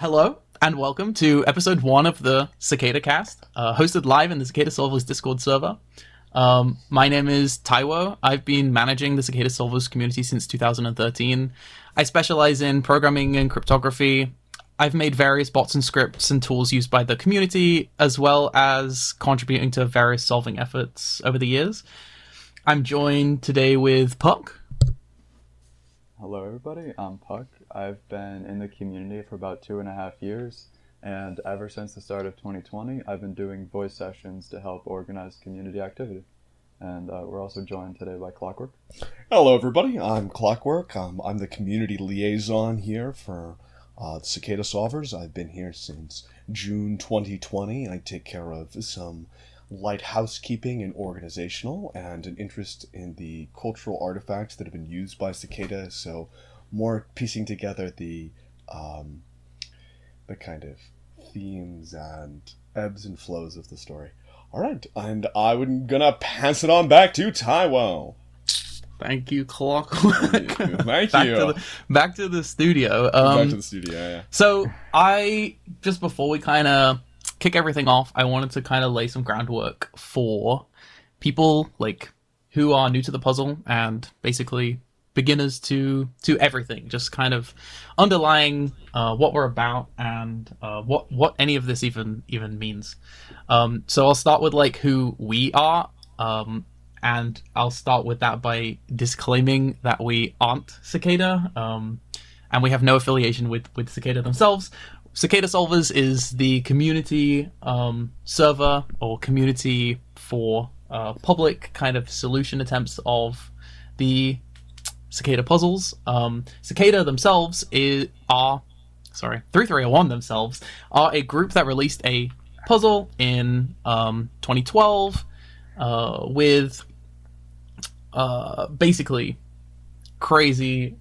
Hello, and welcome to episode 1 of the CicadaCast, hosted live in the CicadaSolvers Discord server. My name is Taiwo. I've been managing the CicadaSolvers community since 2013. I specialize in programming and cryptography. I've made various bots and scripts and tools used by the community, as well as contributing to various solving efforts over the years. I'm joined today with Puck. Hello everybody, I'm Puck. I've been in the community for about 2.5 years, and ever since the start of 2020, I've been doing voice sessions to help organize community activity. And we're also joined today by Clockwork. Hello everybody, I'm Clockwork. I'm the community liaison here for CicadaSolvers. I've been here since June 2020. I take care of some light housekeeping and organizational, and an interest in the cultural artifacts that have been used by Cicada, so more piecing together the kind of themes and ebbs and flows of the story. Alright, and I'm gonna pass it on back to Taiwo. Thank you, Clockwork. Thank you. Back to the studio. Back to the studio, yeah. So, just before we kind of kick everything off, I wanted to kind of lay some groundwork for people who are new to the puzzle and basically beginners to everything, just kind of underlying what we're about and what any of this even means. So I'll start with who we are, and I'll start with that by disclaiming that we aren't Cicada, and we have no affiliation with Cicada themselves. CicadaSolvers is the community server or community for public kind of solution attempts of the Cicada puzzles. Cicada themselves 3301 themselves are a group that released a puzzle in 2012 with basically crazy,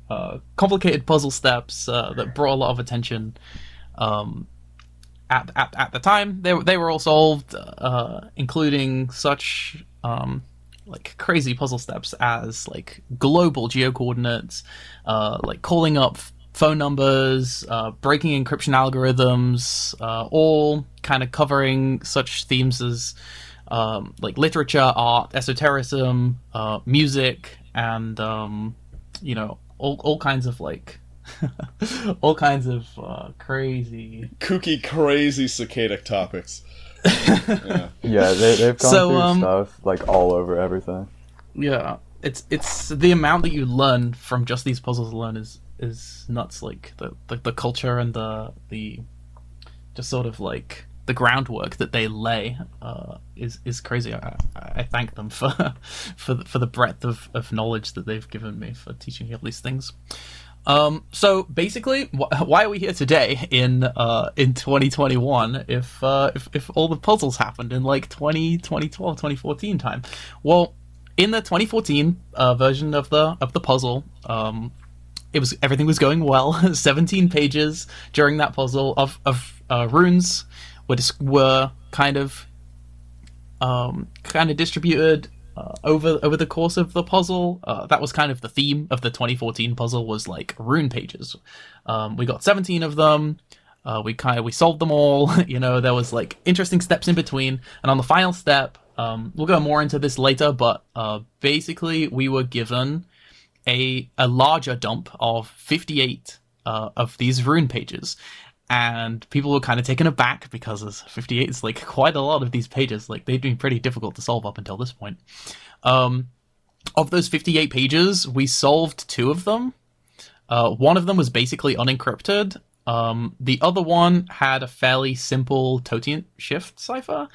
complicated puzzle steps that brought a lot of attention. At the time, they were all solved, including such crazy puzzle steps as global geocoordinates, calling up phone numbers, breaking encryption algorithms, all kind of covering such themes as literature, art, esotericism, music, and all kinds of all kinds of crazy, Kooky, crazy cicada topics. Yeah, they've gone through stuff all over everything. Yeah, it's the amount that you learn from just these puzzles alone is nuts. The culture and the just sort of the groundwork that they lay is crazy. I thank them for the breadth of knowledge that they've given me for teaching me all these things. So basically, why are we here today in 2021 if all the puzzles happened in 2012, 2014 time? Well, in the 2014 version of the puzzle, everything was going well. 17 pages during that puzzle of runes were kind of distributed over the course of the puzzle. That was kind of the theme of the 2014 puzzle, was rune pages. We got 17 of them. We solved them all. There was interesting steps in between, and on the final step, we'll go more into this later, but basically we were given a larger dump of 58 of these rune pages. And people were kind of taken aback because 58 is quite a lot of these pages. They've been pretty difficult to solve up until this point. Of those 58 pages, we solved 2 of them. One of them was basically unencrypted. The other one had a fairly simple totient shift cipher,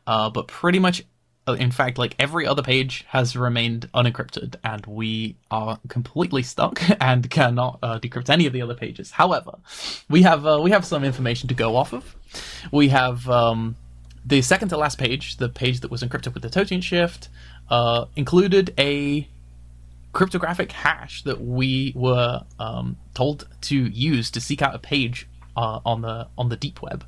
but pretty much, in fact, every other page has remained unencrypted, and we are completely stuck and cannot decrypt any of the other pages. However, we have some information to go off of. We have the second to last page, the page that was encrypted with the totient shift, included a cryptographic hash that we were told to use to seek out a page on the deep web,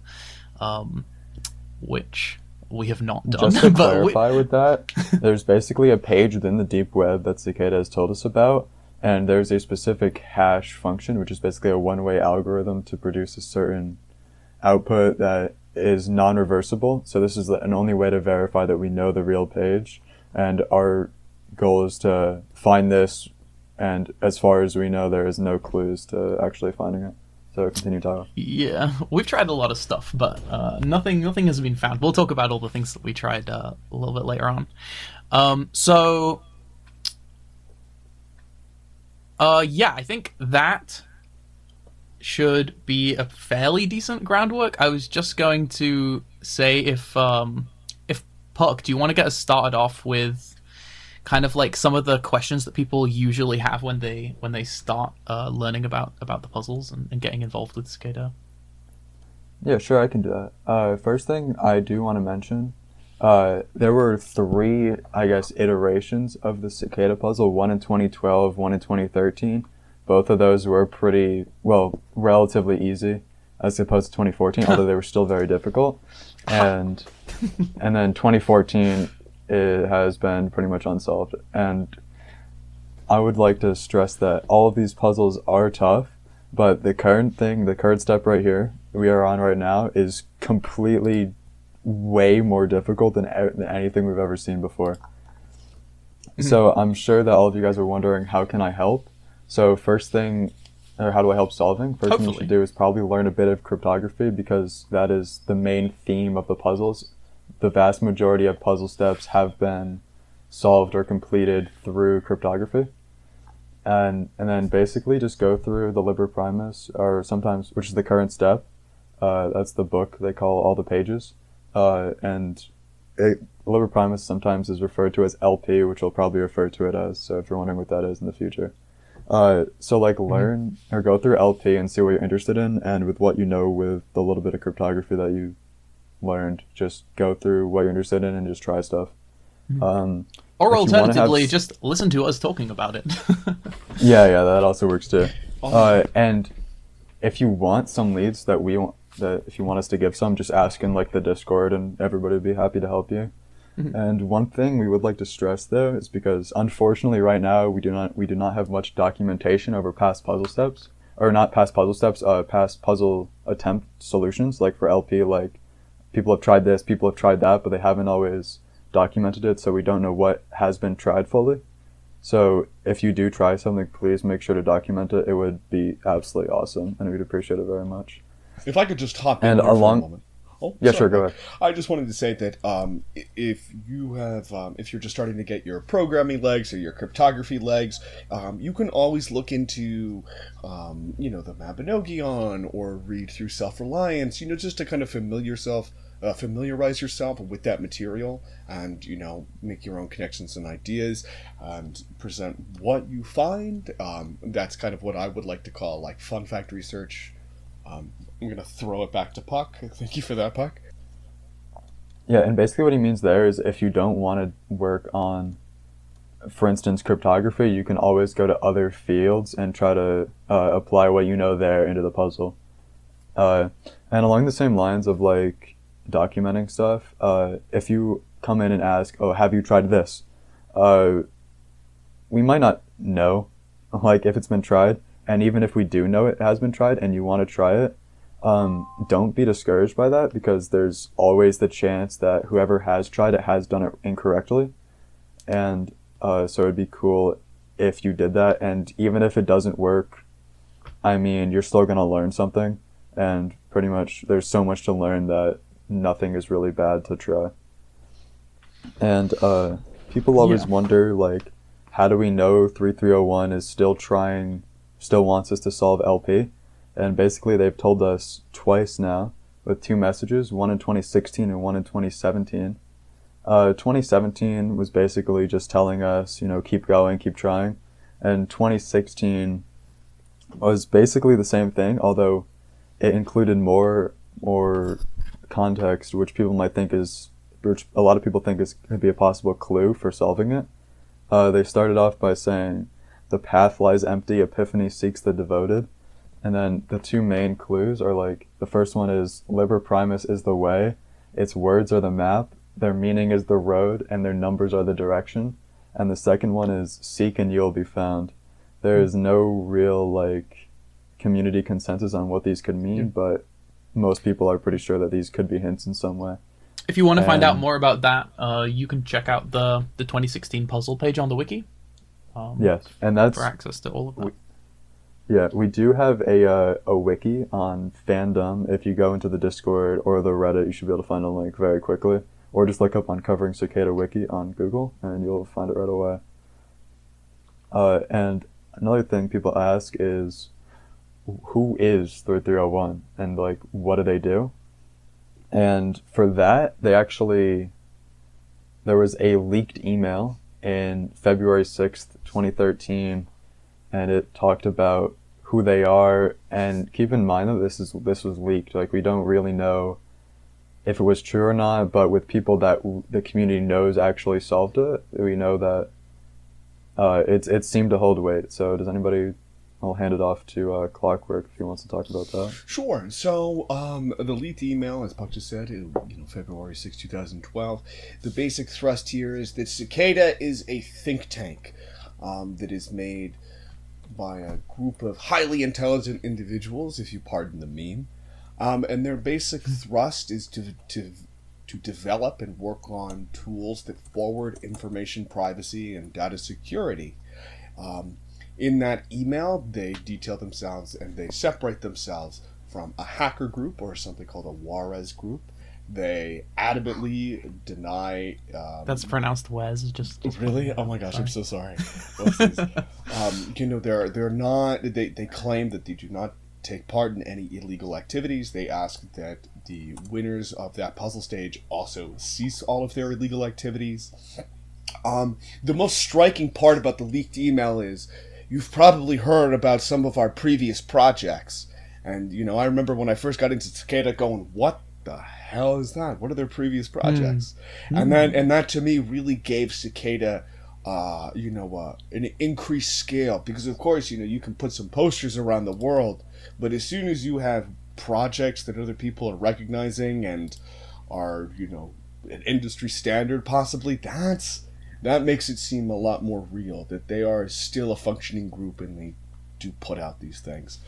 which we have not done. Just to clarify with that, there's basically a page within the deep web that Cicada has told us about, and there's a specific hash function, which is basically a one-way algorithm to produce a certain output that is non-reversible. So this is an only way to verify that we know the real page. And our goal is to find this, and as far as we know, there is no clues to actually finding it. So continue, Tyler. Yeah, we've tried a lot of stuff, but nothing has been found. We'll talk about all the things that we tried a little bit later on. Yeah, I think that should be a fairly decent groundwork. I was just going to say if Puck, do you want to get us started off with kind of like some of the questions that people usually have when they start learning about the puzzles and getting involved with Cicada? Yeah, sure, I can do that. First thing I do want to mention, there were 3, I guess, iterations of the Cicada puzzle, one in 2012, one in 2013. Both of those were pretty, well, relatively easy as opposed to 2014, although they were still very difficult. And then 2014, it has been pretty much unsolved. And I would like to stress that all of these puzzles are tough, but the current step right here we are on right now is completely way more difficult than anything we've ever seen before. So I'm sure that all of you guys are wondering, how can I help? So first thing, or how do I help solving? First thing you should do is probably learn a bit of cryptography, because that is the main theme of the puzzles. The vast majority of puzzle steps have been solved or completed through cryptography. And then basically just go through the Liber Primus, or sometimes, which is the current step. That's the book they call all the pages. Liber Primus sometimes is referred to as LP, which we'll probably refer to it as, so if you're wondering what that is in the future. So learn or go through LP and see what you're interested in, and with what you know with the little bit of cryptography that you learned, just go through what you're interested in and just try stuff. Or alternatively, just listen to us talking about it. Yeah, that also works too. And if you want some leads that if you want us to give some, just ask in the Discord, and everybody would be happy to help you. And one thing we would like to stress, though, is because unfortunately right now we do not have much documentation over past puzzle steps, or not past puzzle steps, past puzzle attempt solutions. Like for LP, people have tried this, people have tried that, but they haven't always documented it, so we don't know what has been tried fully. So if you do try something, please make sure to document it. It would be absolutely awesome, and we'd appreciate it very much. If I could just hop in there for a moment. Oh, yeah, sorry. sure, go ahead. I just wanted to say that if you're just starting to get your programming legs or your cryptography legs, you can always look into, the Mabinogion, or read through Self-Reliance, just to kind of familiarize yourself with that material, and make your own connections and ideas and present what you find. That's kind of what I would like to call fun fact research. I'm going to throw it back to Puck. Thank you for that, Puck. Yeah, and basically what he means there is, if you don't want to work on, for instance, cryptography, you can always go to other fields and try to apply what you know there into the puzzle. And along the same lines of documenting stuff, if you come in and ask, oh, have you tried this? We might not know if it's been tried. And even if we do know it has been tried and you want to try it, don't be discouraged by that, because there's always the chance that whoever has tried it has done it incorrectly. And so it'd be cool if you did that. And even if it doesn't work, you're still going to learn something. And pretty much there's so much to learn that nothing is really bad to try. And people always wonder, how do we know 3301 is still wants us to solve LP? And basically they've told us twice now, with 2 messages, one in 2016 and one in 2017. 2017 was basically just telling us, keep going, keep trying. And 2016 was basically the same thing, although it included more context, which a lot of people think could be a possible clue for solving it. They started off by saying, the path lies empty, epiphany seeks the devoted. And then the 2 main clues are the first one is, Liber Primus is the way, its words are the map, their meaning is the road, and their numbers are the direction. And the second one is, seek and you'll be found. There is no real community consensus on what these could mean, but most people are pretty sure that these could be hints in some way. If you want to find out more about that, you can check out the 2016 puzzle page on the wiki. Yes, and that's for access to all of that. We do have a wiki on fandom. If you go into the Discord or the Reddit, you should be able to find a link very quickly. Or just look up Uncovering Cicada Wiki on Google, and you'll find it right away. And another thing people ask is, who is 3301, and like, what do they do? And for that, there was a leaked email in February 6th, 2013, and it talked about who they are. And keep in mind that this was leaked. Like, we don't really know if it was true or not, but with people that the community knows actually solved it, we know that it seemed to hold weight. So does anybody? I'll hand it off to Clockwork if he wants to talk about that. Sure. So the leaked email, as Puck just said, February 6, 2012. The basic thrust here is that Cicada is a think tank that is made by a group of highly intelligent individuals, if you pardon the meme. And their basic thrust is to develop and work on tools that forward information privacy and data security. In that email, they detail themselves and they separate themselves from a hacker group or something called a Juarez group. They adamantly deny... That's pronounced Wes. Just really? Oh my gosh, sorry. I'm so sorry. They're not... They claim that they do not take part in any illegal activities. They ask that the winners of that puzzle stage also cease all of their illegal activities. The most striking part about the leaked email is you've probably heard about some of our previous projects. And, I remember when I first got into Cicada going, what the hell is that? What are their previous projects? And that to me really gave Cicada an increased scale, because of course, you can put some posters around the world, but as soon as you have projects that other people are recognizing and are, an industry standard possibly, that makes it seem a lot more real, that they are still a functioning group and they do put out these things.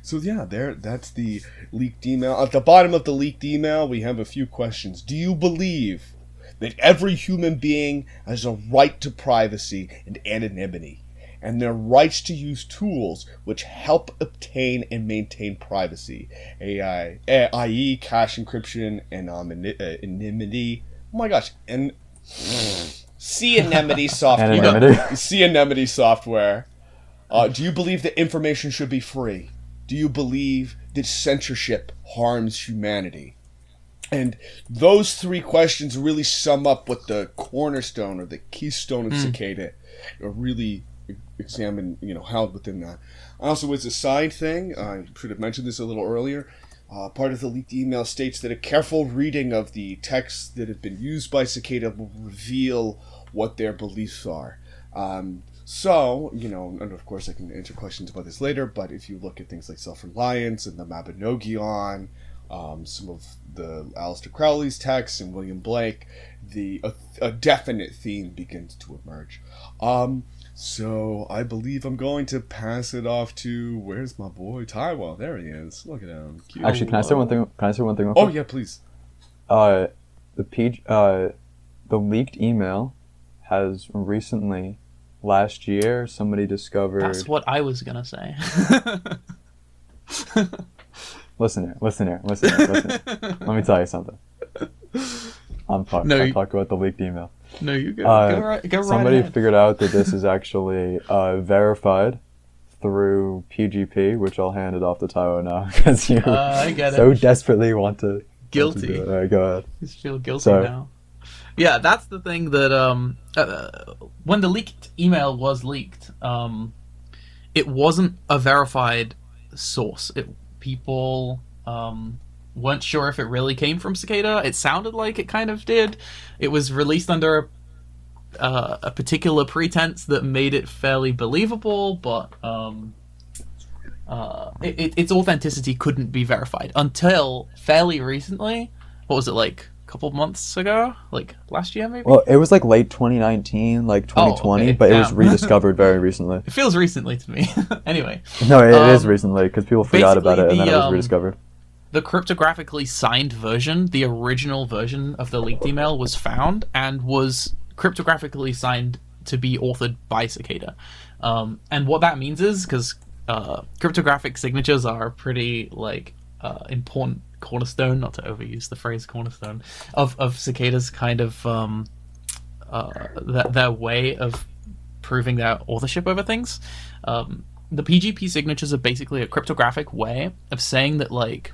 That's the leaked email. At the bottom of the leaked email, we have a few questions. Do you believe that every human being has a right to privacy and anonymity, and their rights to use tools which help obtain and maintain privacy, i.e. cache encryption and anonymity? Oh my gosh, and Anemone software. Anemone software. Do you believe that information should be free? Do you believe that censorship harms humanity? And those three questions really sum up what the cornerstone or the keystone of Cicada really examine, held within that. Also, as a side thing, I should have mentioned this a little earlier, part of the leaked email states that a careful reading of the texts that have been used by Cicada will reveal what their beliefs are. And of course I can answer questions about this later, but if you look at things like self-reliance and the Mabinogion, some of the Aleister Crowley's texts and William Blake, a definite theme begins to emerge. So I believe I'm going to pass it off to, where's my boy Taiwan? There he is. Look at him. Cute. Actually, can I say one thing? Real quick? Oh yeah, please. The leaked email has recently, last year, somebody discovered. That's what I was gonna say. Listen here. Let me tell you something. I'm talking about the leaked email. No, you go. Go right somebody ahead. figured out that this is actually verified through PGP, which I'll hand it off to Tyro now because you I get so it. desperately want to. Guilty. Do it. All right, go ahead. You feel guilty now. Yeah, that's the thing that when the leaked email was leaked, it wasn't a verified source. People weren't sure if it really came from Cicada. It sounded like it kind of did. It was released under a particular pretense that made it fairly believable, but its authenticity couldn't be verified until fairly recently. What was it, like a couple months ago? Like last year, maybe? Well, it was like late 2019, like 2020, but it was rediscovered very recently. It feels recently to me. Anyway. No, it is recently, because people forgot about it and then it was rediscovered. the cryptographically signed version, the original version of the leaked email, was found and was cryptographically signed to be authored by Cicada. And what that means is, because cryptographic signatures are a pretty like important cornerstone, not to overuse the phrase cornerstone, of Cicada's kind of their way of proving their authorship over things. The PGP signatures are basically a cryptographic way of saying that like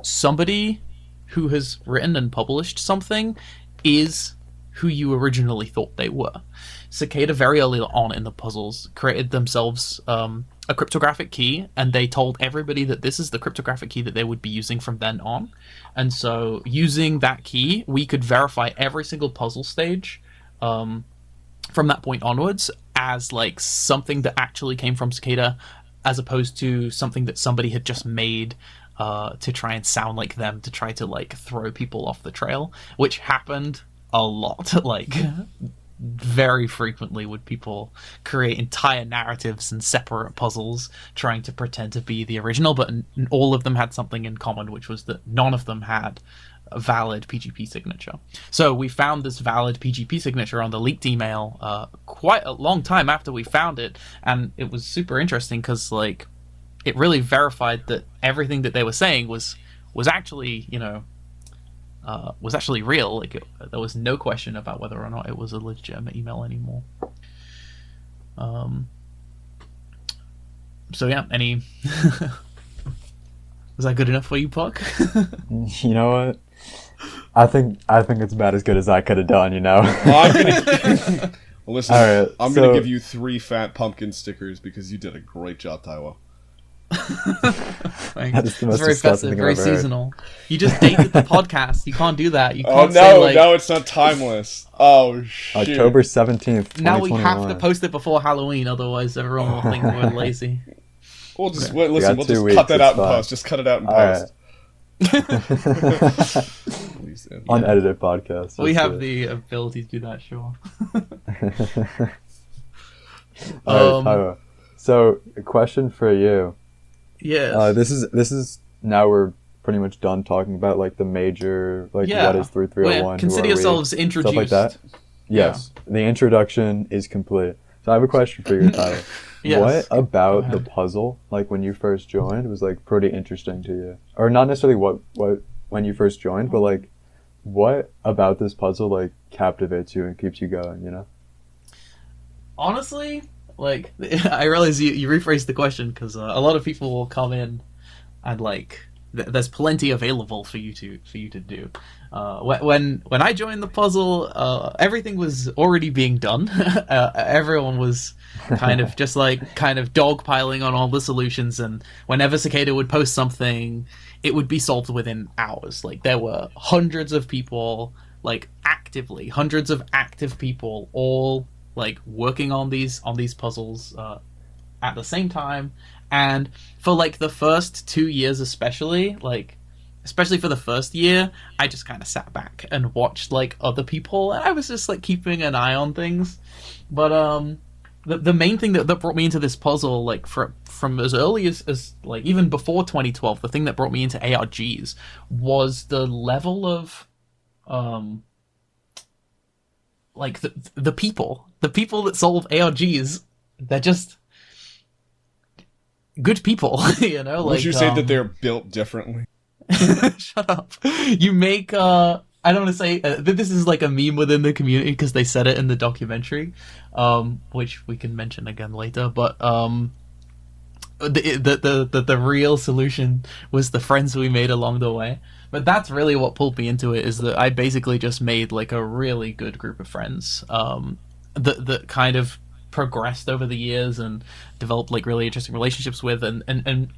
somebody who has written and published something is who you originally thought they were. Cicada very early on in the puzzles created themselves a cryptographic key, and they told everybody that this is the cryptographic key that they would be using from then on. And so using that key, we could verify every single puzzle stage from that point onwards as like something that actually came from Cicada, as opposed to something that somebody had just made to try and sound like them, to try to like throw people off the trail, which happened a lot. Like very frequently would people create entire narratives and separate puzzles trying to pretend to be the original, but all of them had something in common, which was that none of them had a valid PGP signature. So we found this valid PGP signature on the leaked email quite a long time after we found it, and it was super interesting because like it really verified that everything that they were saying was actually, you know, was actually real. Like there was no question about whether or not it was a legitimate email anymore. So yeah, any was that good enough for you, Puck? You know what? I think it's about as good as I could have done. You know. Well, listen, right, I'm gonna give you 3 fat pumpkin stickers because you did a great job, Taiwo. That is the most it's very festive, very seasonal. You just dated the podcast. You can't do that. You can't say like, no, it's not timeless. Oh shit! October 17th. Now we have to post it before Halloween, otherwise everyone will think we're lazy. We'll just Okay. listen. We'll just cut that out in post. Just cut it out in post. Please do. Unedited podcast. We have the ability to do that, sure. All right, Tyler. So, a question for you. Yes. This is now we're pretty much done talking about like the major what is 3301. Consider yourselves introduced. Stuff like that. Yes, the introduction is complete. So I have a question for you, Tyler. Yes. What about the puzzle, like when you first joined, was like pretty interesting to you? Or not necessarily what when you first joined, but like what about this puzzle like captivates you and keeps you going? You know. Honestly, like I realize you rephrased the question because a lot of people will come in and like there's plenty available for you to do. When I joined the puzzle, everything was already being done. Everyone was kind of just like kind of dogpiling on all the solutions, and whenever Cicada would post something, it would be solved within hours. Like there were hundreds of people, like actively hundreds of active people, all like working on these puzzles at the same time. And for like the first 2 years especially for the first year, I just kind of sat back and watched like other people, and I was just like keeping an eye on things. But the main thing that brought me into this puzzle, like from as early as like even before 2012, the thing that brought me into ARGs was the level of like the people that solve ARGs. They're just good people, you know. Would you say that they're built differently? Shut up. You make I don't want to say this is like a meme within the community because they said it in the documentary, which we can mention again later. But the real solution was the friends we made along the way. But that's really what pulled me into it, is that I basically just made like a really good group of friends that kind of progressed over the years and developed like really interesting relationships with and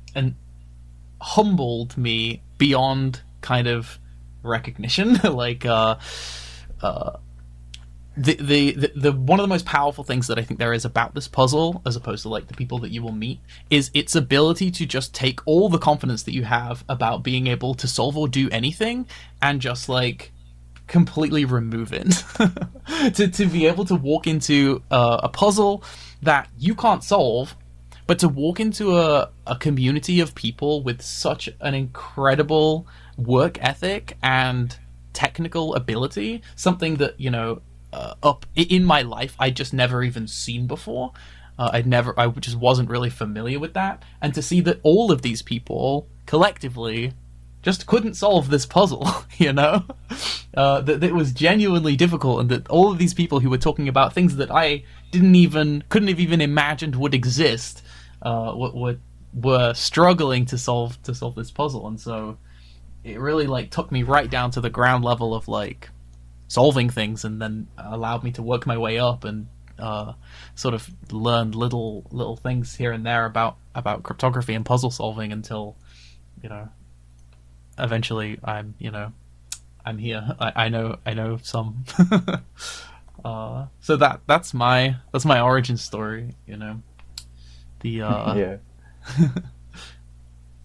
humbled me beyond kind of recognition. Like the one of the most powerful things that I think there is about this puzzle, as opposed to like the people that you will meet, is its ability to just take all the confidence that you have about being able to solve or do anything and just like completely remove it. to be able to walk into a puzzle that you can't solve, But to walk into a community of people with such an incredible work ethic and technical ability, something that, up in my life I just never even seen before. I just wasn't really familiar with that. And to see that all of these people collectively just couldn't solve this puzzle, that it was genuinely difficult, and that all of these people who were talking about things that I couldn't have even imagined would exist, were struggling to solve this puzzle. And so it really like took me right down to the ground level of like solving things, and then allowed me to work my way up and sort of learn little things here and there about cryptography and puzzle solving until eventually I'm here. I know some. So that's my origin story. Yeah.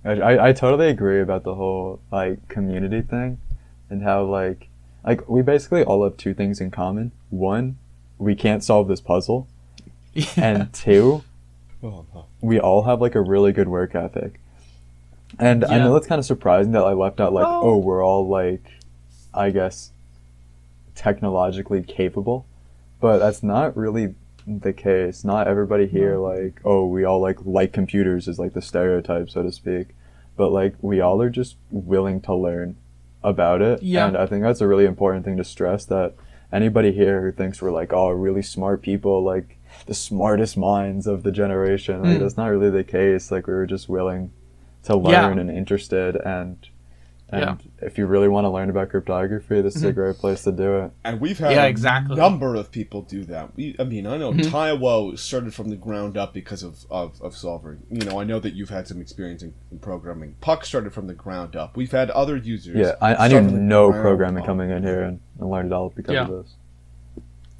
I totally agree about the whole like community thing, and how like we basically all have two things in common. One, we can't solve this puzzle. Yeah. And two, we all have like a really good work ethic. And I know that's kind of surprising that I left out we're all like, I guess, technologically capable, but that's not really the case. Not everybody here we all like computers is like the stereotype, so to speak, but like we all are just willing to learn about it. And I think that's a really important thing to stress, that anybody here who thinks we're like really smart people, like the smartest minds of the generation, like that's not really the case. Like we were just willing to learn and interested, and if you really want to learn about cryptography, this is a great place to do it. And we've had a number of people do that. I know Taiwo started from the ground up because of solving. I know that you've had some experience in programming. Puck started from the ground up. We've had other users. Yeah, I knew no programming coming in here, and I learned it all because of this.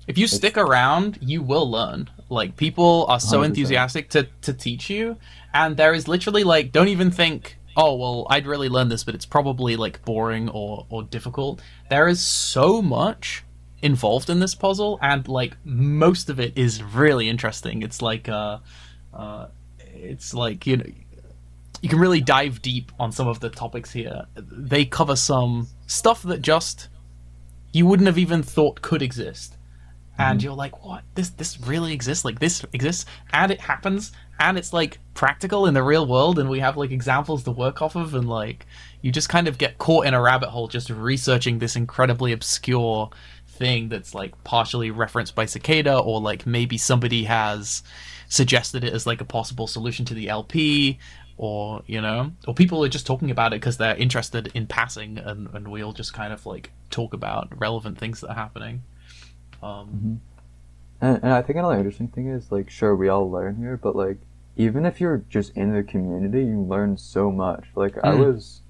If you stick around, you will learn. Like, people are so 100%. Enthusiastic to teach you, and there is literally like, don't even think, oh, well, I'd really learn this, but it's probably like boring or difficult. There is so much involved in this puzzle, and like most of it is really interesting. It's like you can really dive deep on some of the topics here. They cover some stuff that just you wouldn't have even thought could exist. And you're like, what? This really exists? Like, this exists, and it happens, and it's like practical in the real world, and we have like examples to work off of, and like you just kind of get caught in a rabbit hole just researching this incredibly obscure thing that's like partially referenced by Cicada, or like maybe somebody has suggested it as like a possible solution to the LP, or or people are just talking about it because they're interested in passing, and we all just kind of like talk about relevant things that are happening. And I think another interesting thing is, like, sure, we all learn here, but like even if you're just in the community, you learn so much. Like I was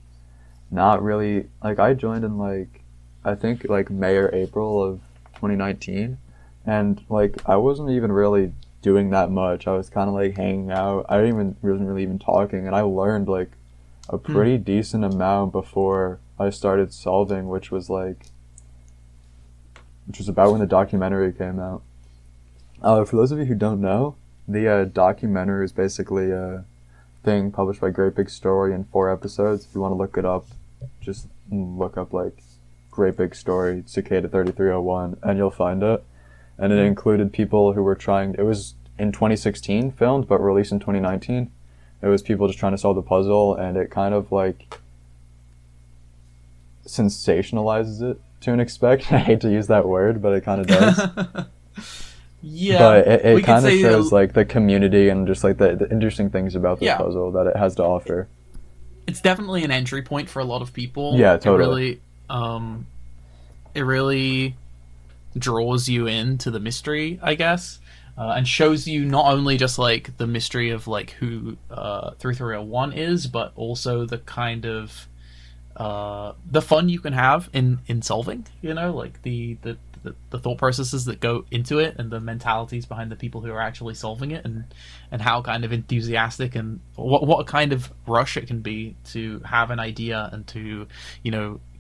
not really like, I joined in like I think like May or April of 2019, and like I wasn't even really doing that much. I was kind of like hanging out. Wasn't really even talking, and I learned like a pretty decent amount before I started solving, which was about when the documentary came out. For those of you who don't know, the documentary is basically a thing published by Great Big Story in 4 episodes. If you want to look it up, just look up like Great Big Story, Cicada 3301, and you'll find it. And it included people who were it was in 2016 filmed, but released in 2019. It was people just trying to solve the puzzle, and it kind of like sensationalizes it to an extent. I hate to use that word, but it kind of does. Yeah, but it kind of shows like the community and just like the interesting things about this puzzle that it has to offer. It's definitely an entry point for a lot of people. Yeah, totally. It really draws you into the mystery, I guess, and shows you not only just like the mystery of like who 3301 is, but also the kind of the fun you can have in solving, like the thought processes that go into it, and the mentalities behind the people who are actually solving it, and how kind of enthusiastic and what a kind of rush it can be to have an idea and to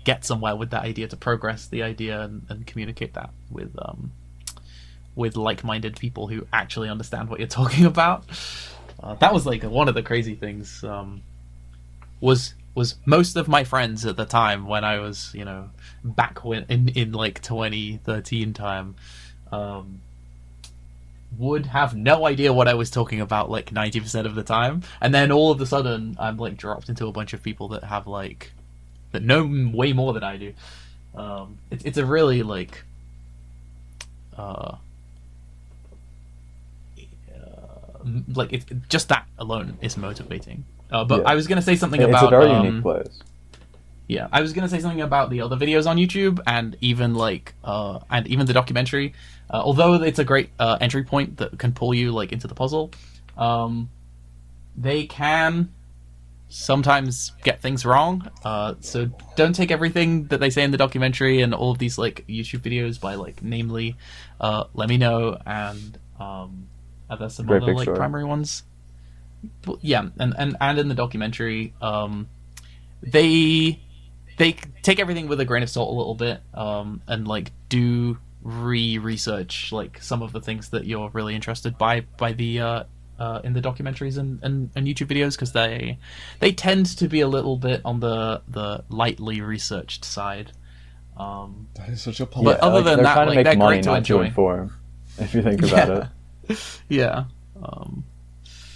get somewhere with that idea, to progress the idea and communicate that with like-minded people who actually understand what you're talking about. That was like one of the crazy things. Was most of my friends at the time when I was, back when in like 2013 time, would have no idea what I was talking about like 90% of the time, and then all of a sudden I'm like dropped into a bunch of people that have like that know way more than I do. It's a really like it's just that alone is motivating. But Yeah. I was gonna say something It's about a very unique place. yeah, I was gonna say something about the other videos on YouTube and even the documentary. Although it's a great entry point that can pull you like into the puzzle, they can sometimes get things wrong. So don't take everything that they say in the documentary and all of these like YouTube videos by like namely, Let Me Know and there's some Great other Big like Story. primary ones. But, yeah, and in the documentary, they take everything with a grain of salt a little bit, and like do research like some of the things that you're really interested by the in the documentaries and YouTube videos, because they tend to be a little bit on the lightly researched side. That is such a But polite. other than they're that, trying to like, make they're money, great to not to enjoy. inform. If you think about it. Yeah.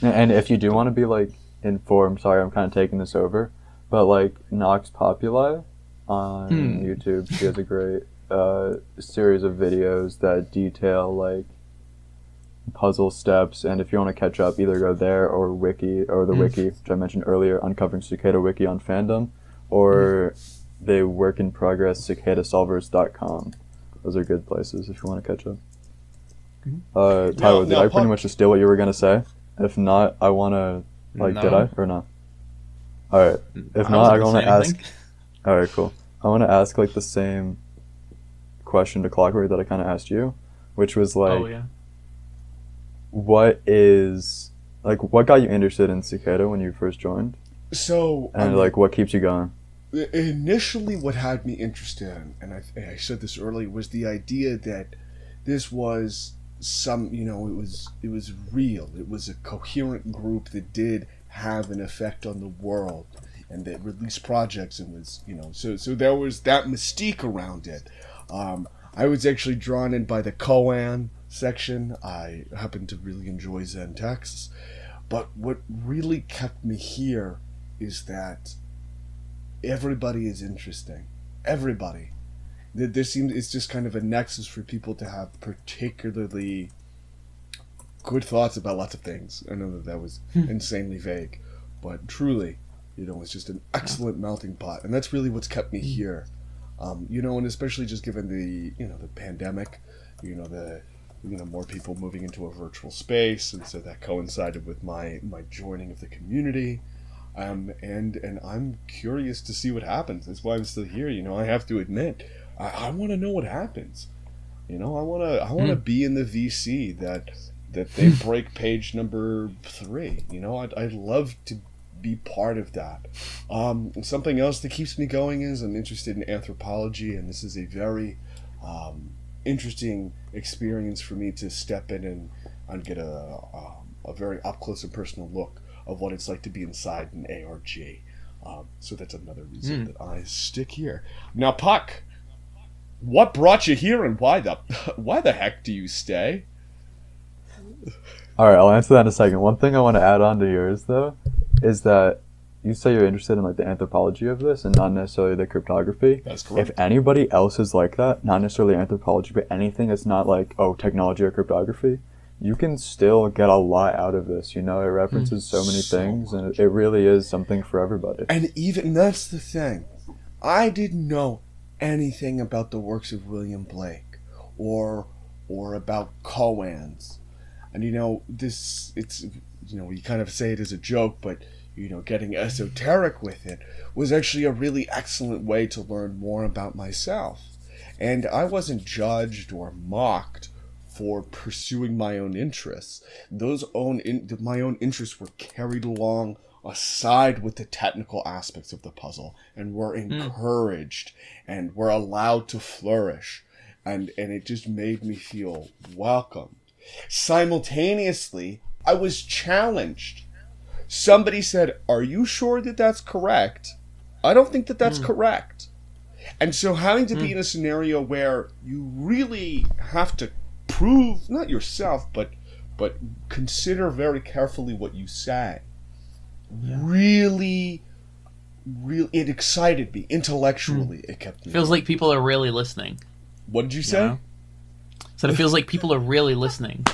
And if you do want to be like informed, sorry, I'm kind of taking this over, but like Nox Populi on YouTube, she has a great series of videos that detail like puzzle steps, and if you want to catch up, either go there or wiki which I mentioned earlier, Uncovering Cicada Wiki on Fandom, or they work in progress CicadaSolvers.com. Those are good places if you want to catch up. Tyler, did I pretty much just steal what you were gonna say? If not, I wanna like, No. did I or not? All right. If not, I want to ask. All right, cool. I want to ask like the same question to Clockwork that I kind of asked you, which was like, Oh yeah. what got you interested in Cicada when you first joined, So, and like what keeps you going? initially what had me interested, and I said this earlier, was the idea that this was it was real. It was a coherent group that did have an effect on the world, and that released projects, and was so there was that mystique around it. I was actually drawn in by the koan section. I happen to really enjoy Zen texts, but what really kept me here is that everybody is interesting. Everybody. It's just kind of a nexus for people to have particularly good thoughts about lots of things. I know that was insanely vague, but truly, it's just an excellent melting pot, and that's really what's kept me here. And especially just given the pandemic, more people moving into a virtual space, and so that coincided with my joining of the community. And I'm curious to see what happens. That's why I'm still here. I have to admit, I want to know what happens. I want to be in the VC that they break page number 3. I'd love to be part of that. Something else that keeps me going is I'm interested in anthropology, and this is a very interesting experience for me to step in and get a very up close and personal look of what it's like to be inside an ARG. So that's another reason that I stick here. Now, Puck, what brought you here, and why the heck do you stay? All right, I'll answer that in a second. One thing I want to add on to yours, though, is that you say you're interested in like the anthropology of this and not necessarily the cryptography. That's correct. If anybody else is like that, not necessarily anthropology, but anything that's not like, technology or cryptography, you can still get a lot out of this. It references so many things, and it really is something for everybody. And even that's the thing. I didn't know anything about the works of William Blake or about koans. And we kind of say it as a joke, but getting esoteric with it was actually a really excellent way to learn more about myself. And I wasn't judged or mocked for pursuing my own interests. My own interests were carried along aside with the technical aspects of the puzzle, and were encouraged and were allowed to flourish. And it just made me feel welcome. Simultaneously, I was challenged. Somebody said, "Are you sure that that's correct?" I don't think that that's correct. And so having to be in a scenario where you really have to prove, not yourself, but consider very carefully what you say, really, it excited me. Intellectually, it kept me Feels going. like people are really listening. What did you say? know? So it feels like people are really listening.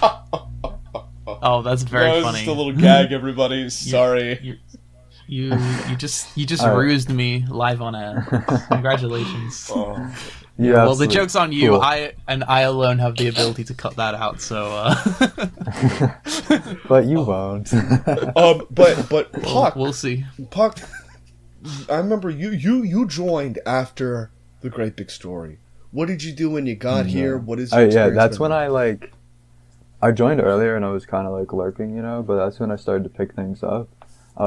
Oh, that's very That was funny. just a little gag, everybody. Sorry. You just rused me live on air. Congratulations. Yeah, Well, the joke's on you. Cool. I alone have the ability to cut that out. So. But you won't. But Puck, We'll see. Puck, I remember you joined after the Great Big Story. What did you do when you got here? What is your Yeah, experience that's been when like? I joined earlier and I was kind of like lurking, but that's when I started to pick things up.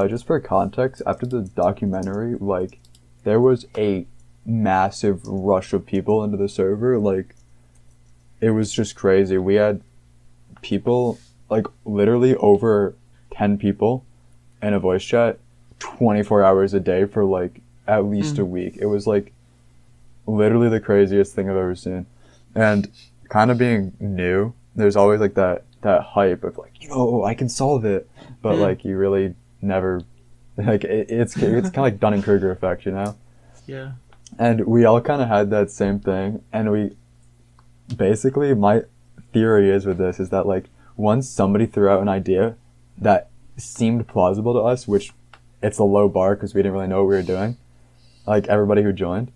Just for context, after the documentary, like, there was a massive rush of people into the server. Like, it was just crazy. We had people, like, literally over 10 people in a voice chat 24 hours a day for, like, at least a week. It was, like, literally the craziest thing I've ever seen. And kind of being new, there's always, like, that hype of, like, I can solve it. But, like, you really never, like, it's kind of like Dunning-Kruger effect, Yeah. And we all kind of had that same thing, and we basically, my theory is with this is that, like, once somebody threw out an idea that seemed plausible to us, which it's a low bar because we didn't really know what we were doing, like, everybody who joined,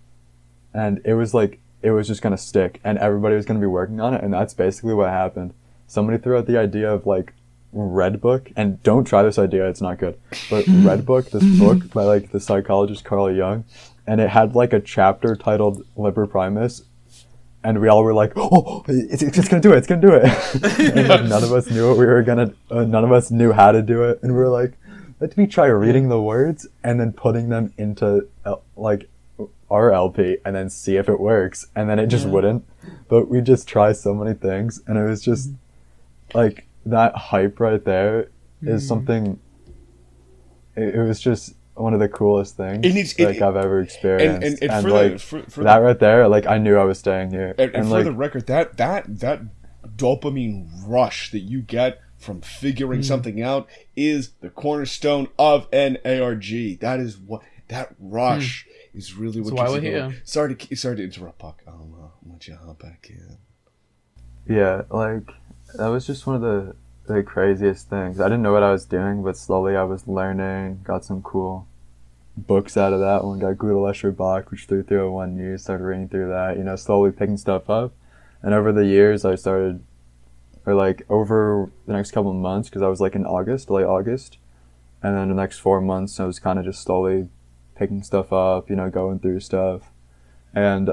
and it was like, it was just gonna stick and everybody was gonna be working on it. And that's basically what happened. Somebody threw out the idea of, like, Red Book, and don't try this idea, it's not good, but Red Book, this book by, like, the psychologist Carl Jung, and it had, like, a chapter titled Liber Primus, and we all were like, it's gonna do it, and, like, none of us knew what we were gonna, none of us knew how to do it, and we were like, let me try reading the words and then putting them into, like, our LP and then see if it works, and then it just wouldn't. But we just try so many things, and it was just like, that hype right there is something. It was just one of the coolest things I've ever experienced, and for like, for that right there, like, I knew I was staying here. And for like, the record, that dopamine rush that you get from figuring something out is the cornerstone of an ARG. That is what that rush is really what. That's why we're here. Sorry to interrupt, Puck. I'll let you hop back in. Yeah, like, that was just one of the craziest things. I didn't know what I was doing, but slowly I was learning, got some cool books out of that one, got Gudel Escher Bach, which 301 years, started reading through that, slowly picking stuff up. And over the years I started, or like over the next couple of months, because I was like in late August, and then the next 4 months I was kind of just slowly picking stuff up, going through stuff. And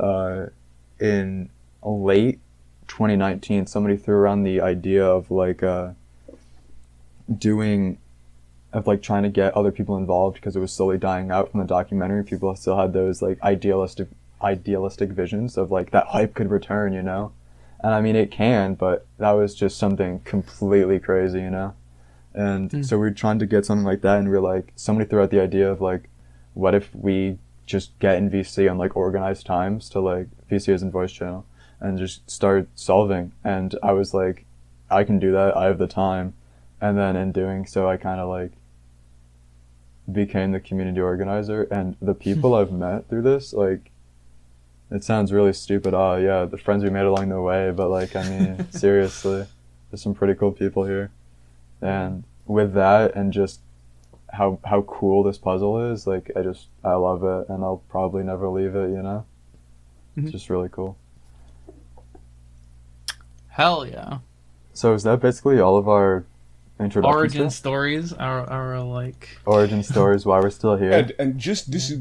in late 2019, somebody threw around the idea of like trying to get other people involved, because it was slowly dying out from the documentary. People still had those like idealistic visions of like that hype could return, and I mean, it can, but that was just something completely crazy, and so we were trying to get something like that, and we were like, somebody threw out the idea of like, what if we just get in VC on like organized times to like VC as in voice channel and just start solving. And I was like, I can do that, I have the time. And then in doing so, I kind of like became the community organizer. And the people I've met through this, like, it sounds really stupid. Oh yeah, the friends we made along the way, but like, I mean, seriously, there's some pretty cool people here. And with that, and just how cool this puzzle is, like, I love it, and I'll probably never leave it, It's just really cool. Hell yeah. So is that basically all of our introduction Origin stuff? stories are like... Origin stories, why we're still here. And just, this is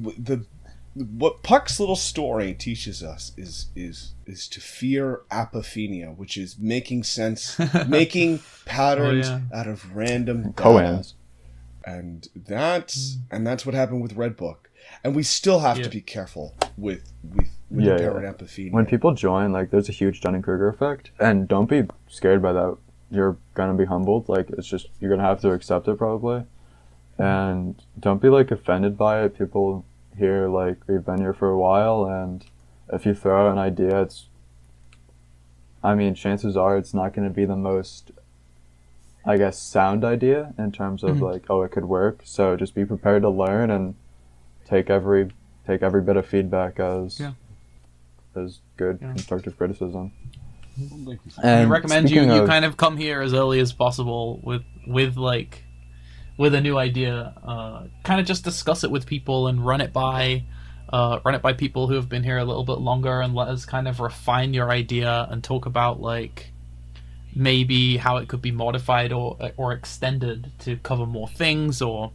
what Puck's little story teaches us is to fear apophenia, which is making sense, making patterns out of random Koans. And that's what happened with Red Book. And we still have to be careful with apparent apophenia. When people join, like, there's a huge Dunning-Kruger effect, and don't be scared by that. you're gonna be humbled. Like, it's just, you're gonna have to accept it probably. And don't be like offended by it. People here, like, we've been here for a while, and if you throw out an idea, chances are it's not going to be the most, I guess, sound idea in terms of like, oh, it could work. So just be prepared to learn and take every bit of feedback as good constructive criticism. And I recommend you kind of come here as early as possible with a new idea. Kind of just discuss it with people and run it by people who have been here a little bit longer, and let us kind of refine your idea and talk about like maybe how it could be modified or extended to cover more things, or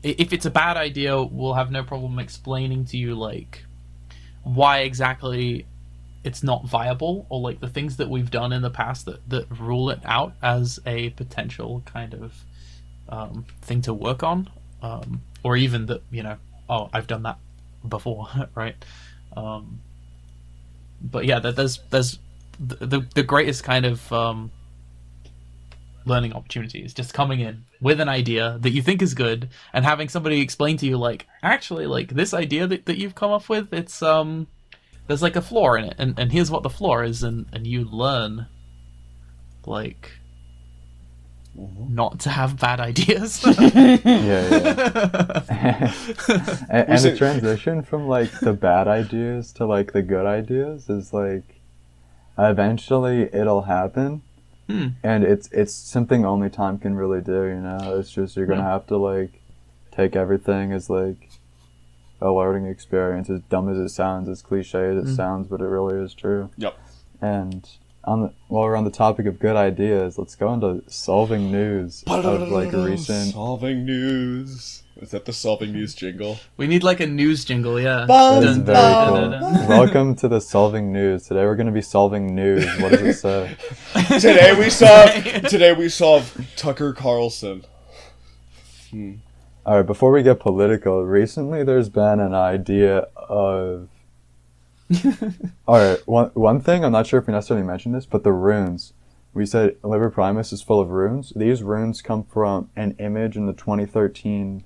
if it's a bad idea, we'll have no problem explaining to you like why exactly it's not viable, or like the things that we've done in the past that rule it out as a potential kind of thing to work on, or even that oh, I've done that before, right? But yeah, there's the greatest kind of learning opportunity is just coming in with an idea that you think is good and having somebody explain to you like, actually, like this idea that you've come up with, it's there's like a flaw in it, and here's what the flaw is, and you learn like not to have bad ideas. And the transition from like the bad ideas to like the good ideas is like eventually it'll happen. And it's something only time can really do, it's just you're gonna have to like take everything as like a learning experience, as dumb as it sounds, as cliche as it sounds, but it really is true. Yep. And while we're on the topic of good ideas, let's go into solving news of like recent... Solving news. Is that the solving news jingle? We need like a news jingle, yeah. That is very cool. Welcome to the solving news. Today we're going to be solving news. What does it say? Today we solve Tucker Carlson. Alright, before we get political, recently there's been an idea of... Alright, one thing, I'm not sure if we necessarily mentioned this, but the runes. We said Liber Primus is full of runes. These runes come from an image in the 2013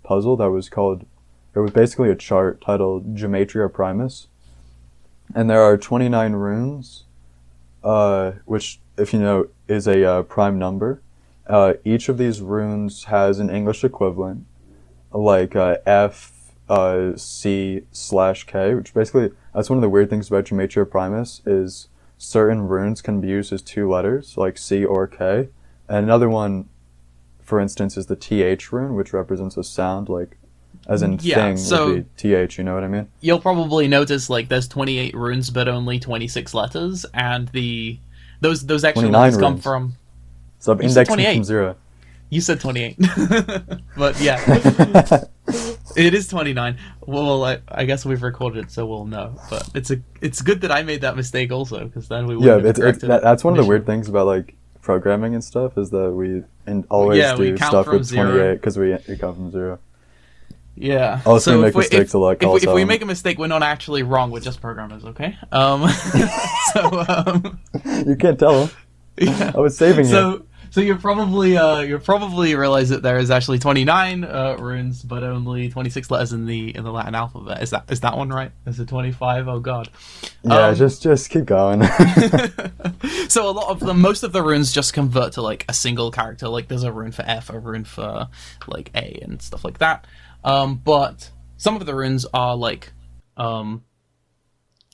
puzzle that was called... It was basically a chart titled Gematria Primus. And there are 29 runes, which, if you know, is a prime number. Each of these runes has an English equivalent, like F, C/K, which basically, that's one of the weird things about Gematria Primus, is certain runes can be used as two letters, like C or K. And another one, for instance, is the TH rune, which represents a sound, like, as in thing would be TH, you know what I mean? You'll probably notice, like, there's 28 runes, but only 26 letters, and those extra ones come from... So I'm indexing from 0. You said 28. But yeah. It is 29. Well, I guess we've recorded it, so we'll know. But it's good that I made that mistake also, because then we wouldn't have corrected it. That's one of the weird things about like programming and stuff, is that we always do stuff with 28 because we come from 0. Yeah. Also, so we make mistakes a lot. If we make a mistake, we're not actually wrong. We're just programmers, okay? You can't tell them. Yeah. I was saving you. So you'll probably realize that there is actually 29 runes, but only 26 letters in the Latin alphabet. Is that one right? Is it 25? Oh god. Yeah, just keep going. So most of the runes just convert to like a single character. Like there's a rune for F, a rune for like A, and stuff like that. But some of the runes are like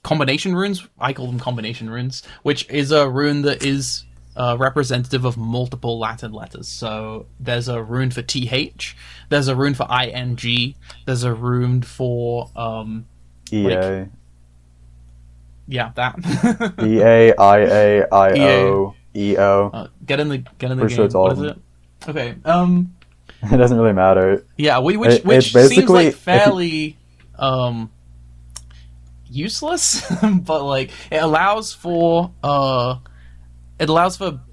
combination runes. I call them combination runes, which is a rune that is representative of multiple Latin letters. So there's a rune for TH, there's a rune for ING, there's a rune for EA. Yeah, that. EA, IA, IO, EO. Get in the game. Sure it's all what is it? Okay. It doesn't really matter. Yeah, which seems like fairly useless, but like it allows for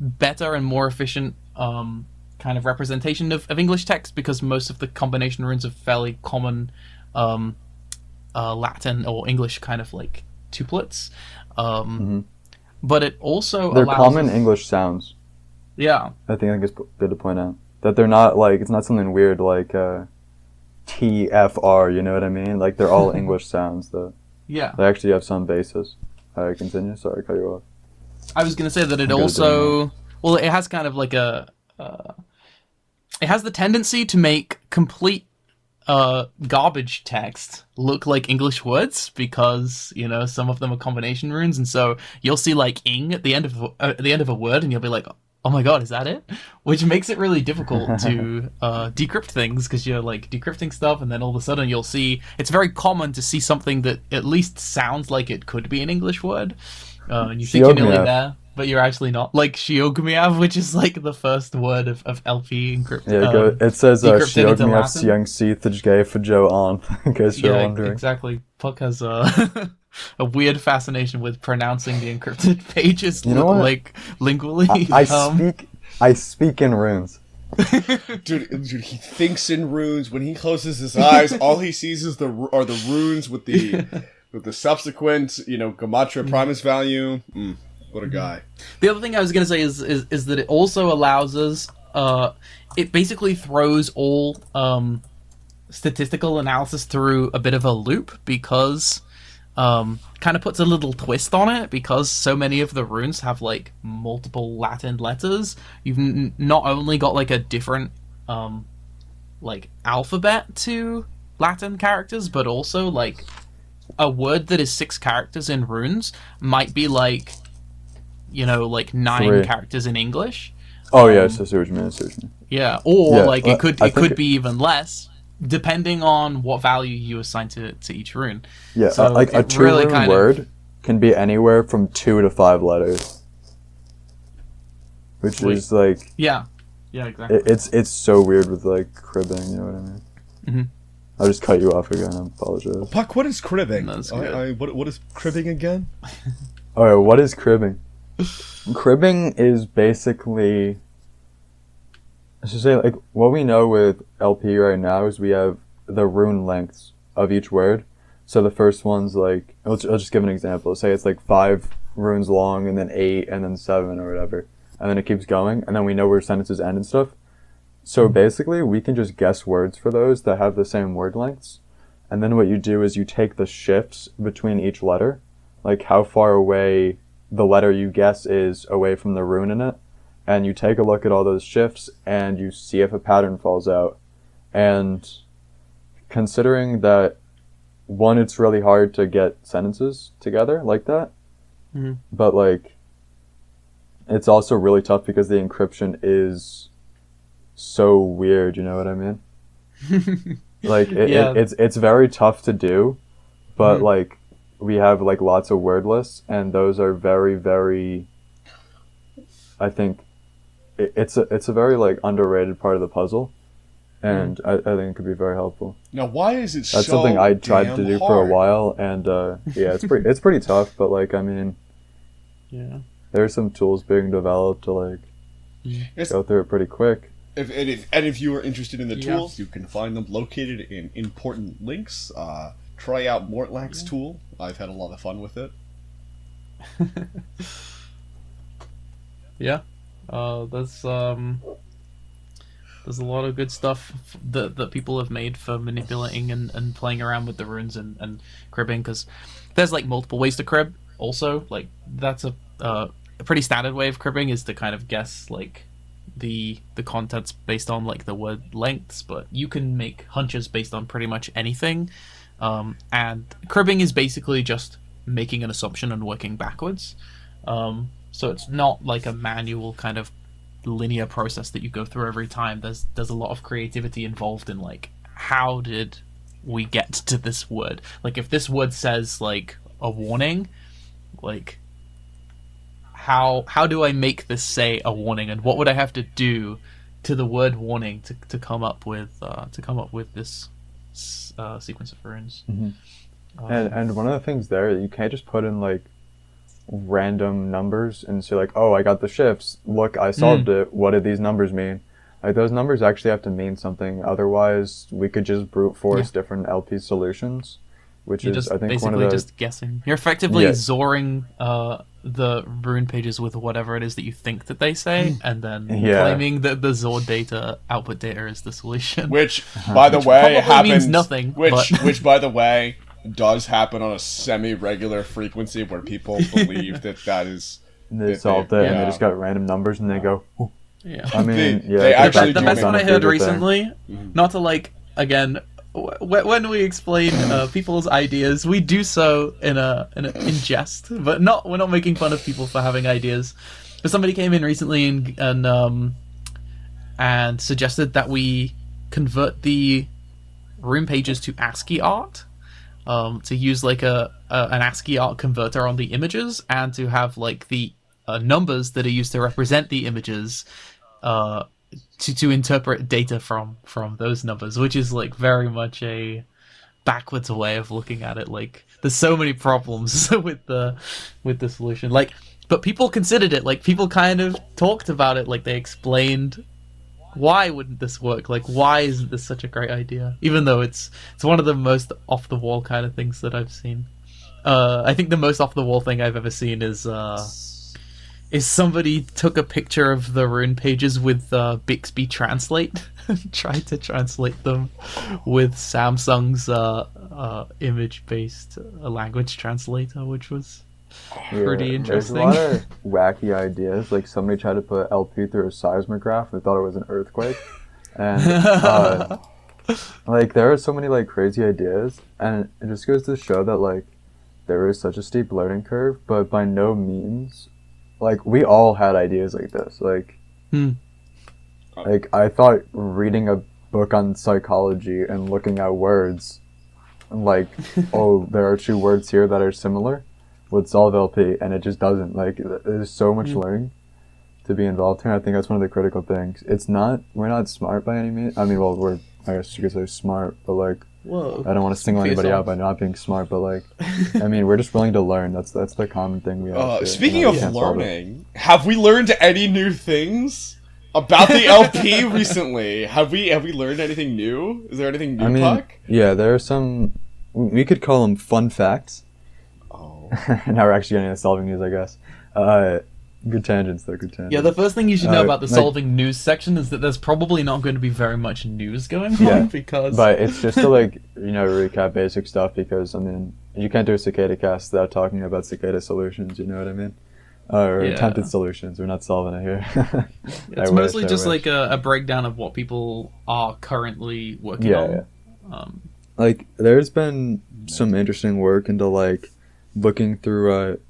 better and more efficient kind of representation of English text, because most of the combination runes are fairly common Latin or English kind of like tuplets. But it also they're allows common English sounds. Yeah. I think it's good to point out that they're not like, it's not something weird like TFR, you know what I mean? Like they're all English sounds that Yeah. they actually have some basis. Alright, continue. Sorry, cut you off. I was gonna say that it I'm good at doing also, well, it has kind of like it has the tendency to make complete garbage text look like English words because, you know, some of them are combination runes, and so you'll see like ing at the end of a word, and you'll be like, oh my god, is that it? Which makes it really difficult to decrypt things, because you're like decrypting stuff, and then all of a sudden you'll see, it's very common to see something that at least sounds like it could be an English word, and you think you're nearly there, but you're actually not. Like Shiogmiav, which is like the first word of LP encrypted. Yeah, it says decrypted into Shiogmiav Latin. Siang Si Thijgay Fajo On, in case you're wondering. Exactly. Puck has a weird fascination with pronouncing the encrypted pages, You know what? like lingually. I speak in runes. Dude, he thinks in runes. When he closes his eyes, all he sees is the runes with the subsequent, gematria primus value. What a guy. The other thing I was going to say is that it also allows us, it basically throws all statistical analysis through a bit of a loop, because kind of puts a little twist on it, because so many of the runes have like multiple Latin letters. You've not only got like a different like alphabet to Latin characters, but also like a word that is 6 characters in runes might be like, like 9 3 characters in English. Oh yeah, I see what you mean. Yeah, or Yeah, like it could it be even less, depending on what value you assign to each rune. Yeah, So like a it 2-rune word can be anywhere from 2 to 5 letters, which is like Yeah, exactly. it's so weird with like cribbing. You know what I mean? Mhm. I'll just cut you off again. I apologize. Puck, what is cribbing? That's good. What is cribbing again? Alright, what is cribbing? Cribbing is basically, I should say, like, what we know with LP right now is we have the rune lengths of each word. So the first one's like, I'll just give an example. Say it's like 5 runes long, and then 8, and then 7 or whatever. And then it keeps going, and then we know where sentences end and stuff. So basically, we can just guess words for those that have the same word lengths. And then what you do is you take the shifts between each letter, like how far away the letter you guess is away from the rune in it, and you take a look at all those shifts and you see if a pattern falls out. And considering that, one, it's really hard to get sentences together like that, but like it's also really tough because the encryption is so weird, you know what I mean? Like it's very tough to do, but like we have like lots of word lists, and those are very, very, I think it's a very like underrated part of the puzzle, and I think it could be very helpful. Now, why is it That's something I tried to do for a while, and yeah, it's pretty tough, but like, I mean, Yeah. there's some tools being developed to like go through it pretty quick. If you are interested in the tools, you can find them located in important links. Try out Mortlack's tool. I've had a lot of fun with it. Yeah. There's a lot of good stuff that people have made for manipulating and playing around with the runes and cribbing, because there's like multiple ways to crib also. Like that's a pretty standard way of cribbing, is to kind of guess like the contents based on like the word lengths, but you can make hunches based on pretty much anything. And cribbing is basically just making an assumption and working backwards. So it's not like a manual kind of linear process that you go through every time. There's a lot of creativity involved in like, how did we get to this word? Like if this word says like a warning, like how do I make this say a warning, and what would I have to do to the word warning to come up with this sequence of runes? And one of the things there, you can't just put in like random numbers and say like, oh, I got the shifts, look, I solved it, what did these numbers mean? Like those numbers actually have to mean something, otherwise we could just brute force different LP solutions, which You're is just I think basically one of the just guessing. You're effectively zoring the rune pages with whatever it is that you think that they say, and then Yeah. claiming that the Zord data output data is the solution. Which, by the way, probably happens. means nothing, Which, but- which, by the way, does happen on a semi-regular frequency where people believe that is. They They- solved it, and yeah. they just got random numbers, and they go. "Ooh." Yeah. I mean, yeah, they I think actually The do best make one I a heard good thing. recently, not to like again, when we explain people's ideas, we do so in jest, but we're not making fun of people for having ideas. But somebody came in recently and suggested that we convert the room pages to ASCII art, to use like an ASCII art converter on the images, and to have like the numbers that are used to represent the images to interpret data from those numbers, which is like very much a backwards way of looking at it. Like there's so many problems with the solution. Like, but people considered it. Like people kind of talked about it. Like they explained why wouldn't this work? Like why isn't this such a great idea? Even though it's one of the most off the wall kind of things that I've seen. I think the most off the wall thing I've ever seen is somebody took a picture of the rune pages with Bixby Translate and tried to translate them with Samsung's image-based language translator, which was pretty interesting. There's a lot of wacky ideas. Like somebody tried to put LP through a seismograph and thought it was an earthquake, and like there are so many like crazy ideas, and it just goes to show that like there is such a steep learning curve, but by no means. Like, we all had ideas like this. Like, like I thought reading a book on psychology and looking at words, and like, oh, there are two words here that are similar, would solve LP, and it just doesn't. Like, there's so much learning to be involved here. I think that's one of the critical things. We're not smart by any means. I mean, well, I guess you could say smart, but like, Whoa. I don't want to single anybody out by not being smart, but like, I mean, we're just willing to learn. That's the common thing we have. Speaking we of can't solve it. learning, have we learned any new things about the LP recently? Have we learned anything new? Is there anything new, I mean, Puck? yeah, there are some. We could call them fun facts. Oh. Now we're actually getting into solving news, I guess. Good tangents, though. Good tangents. Yeah, the first thing you should know about the like- solving news section is that there's probably not going to be very much news going on Yeah, because But it's just to like recap basic stuff because I mean you can't do a CicadaCast without talking about cicada solutions. You know what I mean? Or Yeah. attempted solutions. We're not solving it here. it's mostly just like a breakdown of what people are currently working on. Yeah. Like there's been some interesting work into like looking through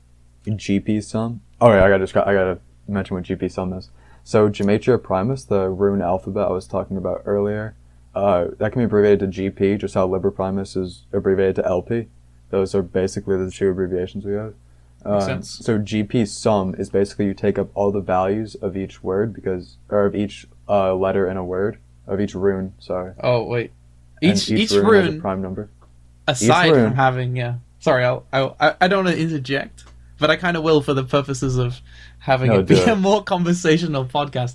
GP sum. Oh yeah, I gotta mention what GP sum is. So Gematria Primus, the rune alphabet I was talking about earlier, that can be abbreviated to GP, just how Liber Primus is abbreviated to LP. Those are basically the two abbreviations we have. Makes sense. So GP sum is basically you take up all the values of each word of each letter in a word, of each rune. Sorry. Oh wait, And each has a rune prime number. aside rune- from having sorry, I don't want to interject, but I kind of will for the purposes of having No, it be do it. a more conversational podcast.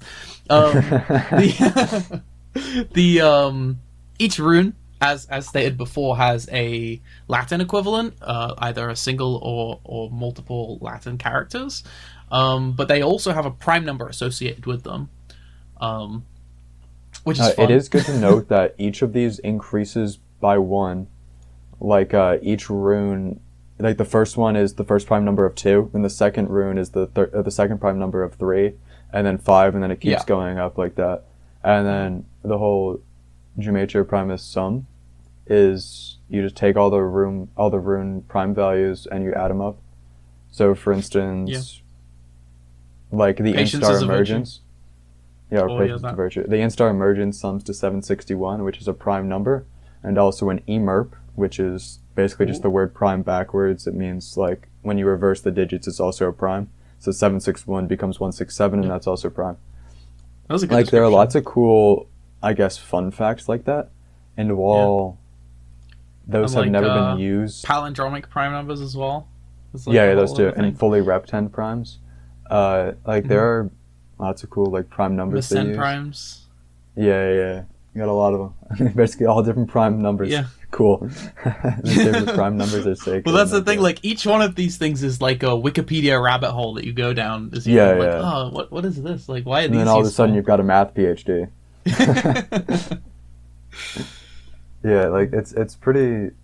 The each rune, as stated before, has a Latin equivalent, either a single or multiple Latin characters, but they also have a prime number associated with them, which is fun. It is good to note that each of these increases by one. Like each rune, like the first one is the first prime number of 2, and the second rune is the second prime number of 3, and then 5, and then it keeps going up like that. And then the whole Gematria Primus sum is you just take all the rune prime values and you add them up. So for instance, like the Patience instar is a virtue. emergence. Yeah, or Oh, patience yeah, is a virtue. The instar emergence sums to 761, which is a prime number, and also an emerp, which is basically just the word prime backwards. It means like when you reverse the digits, it's also a prime. So 761 becomes 167, and that's also prime. That was a good Like there are description. lots of cool, I guess, fun facts like that, and while those And have never like, been used, palindromic prime numbers as well. It's like yeah, a those whole two, other thing. and fully repten primes. Like there are lots of cool like prime numbers they Mersenne use. primes. Yeah. You got a lot of them. Basically all different prime numbers. Yeah. Cool. The prime numbers are sick. Well, that's the thing. Like each one of these things is like a Wikipedia rabbit hole that you go down. As you go, like, oh, what is this? Like, why are these? And then all of a sudden you've got a math PhD. Yeah, like it's pretty.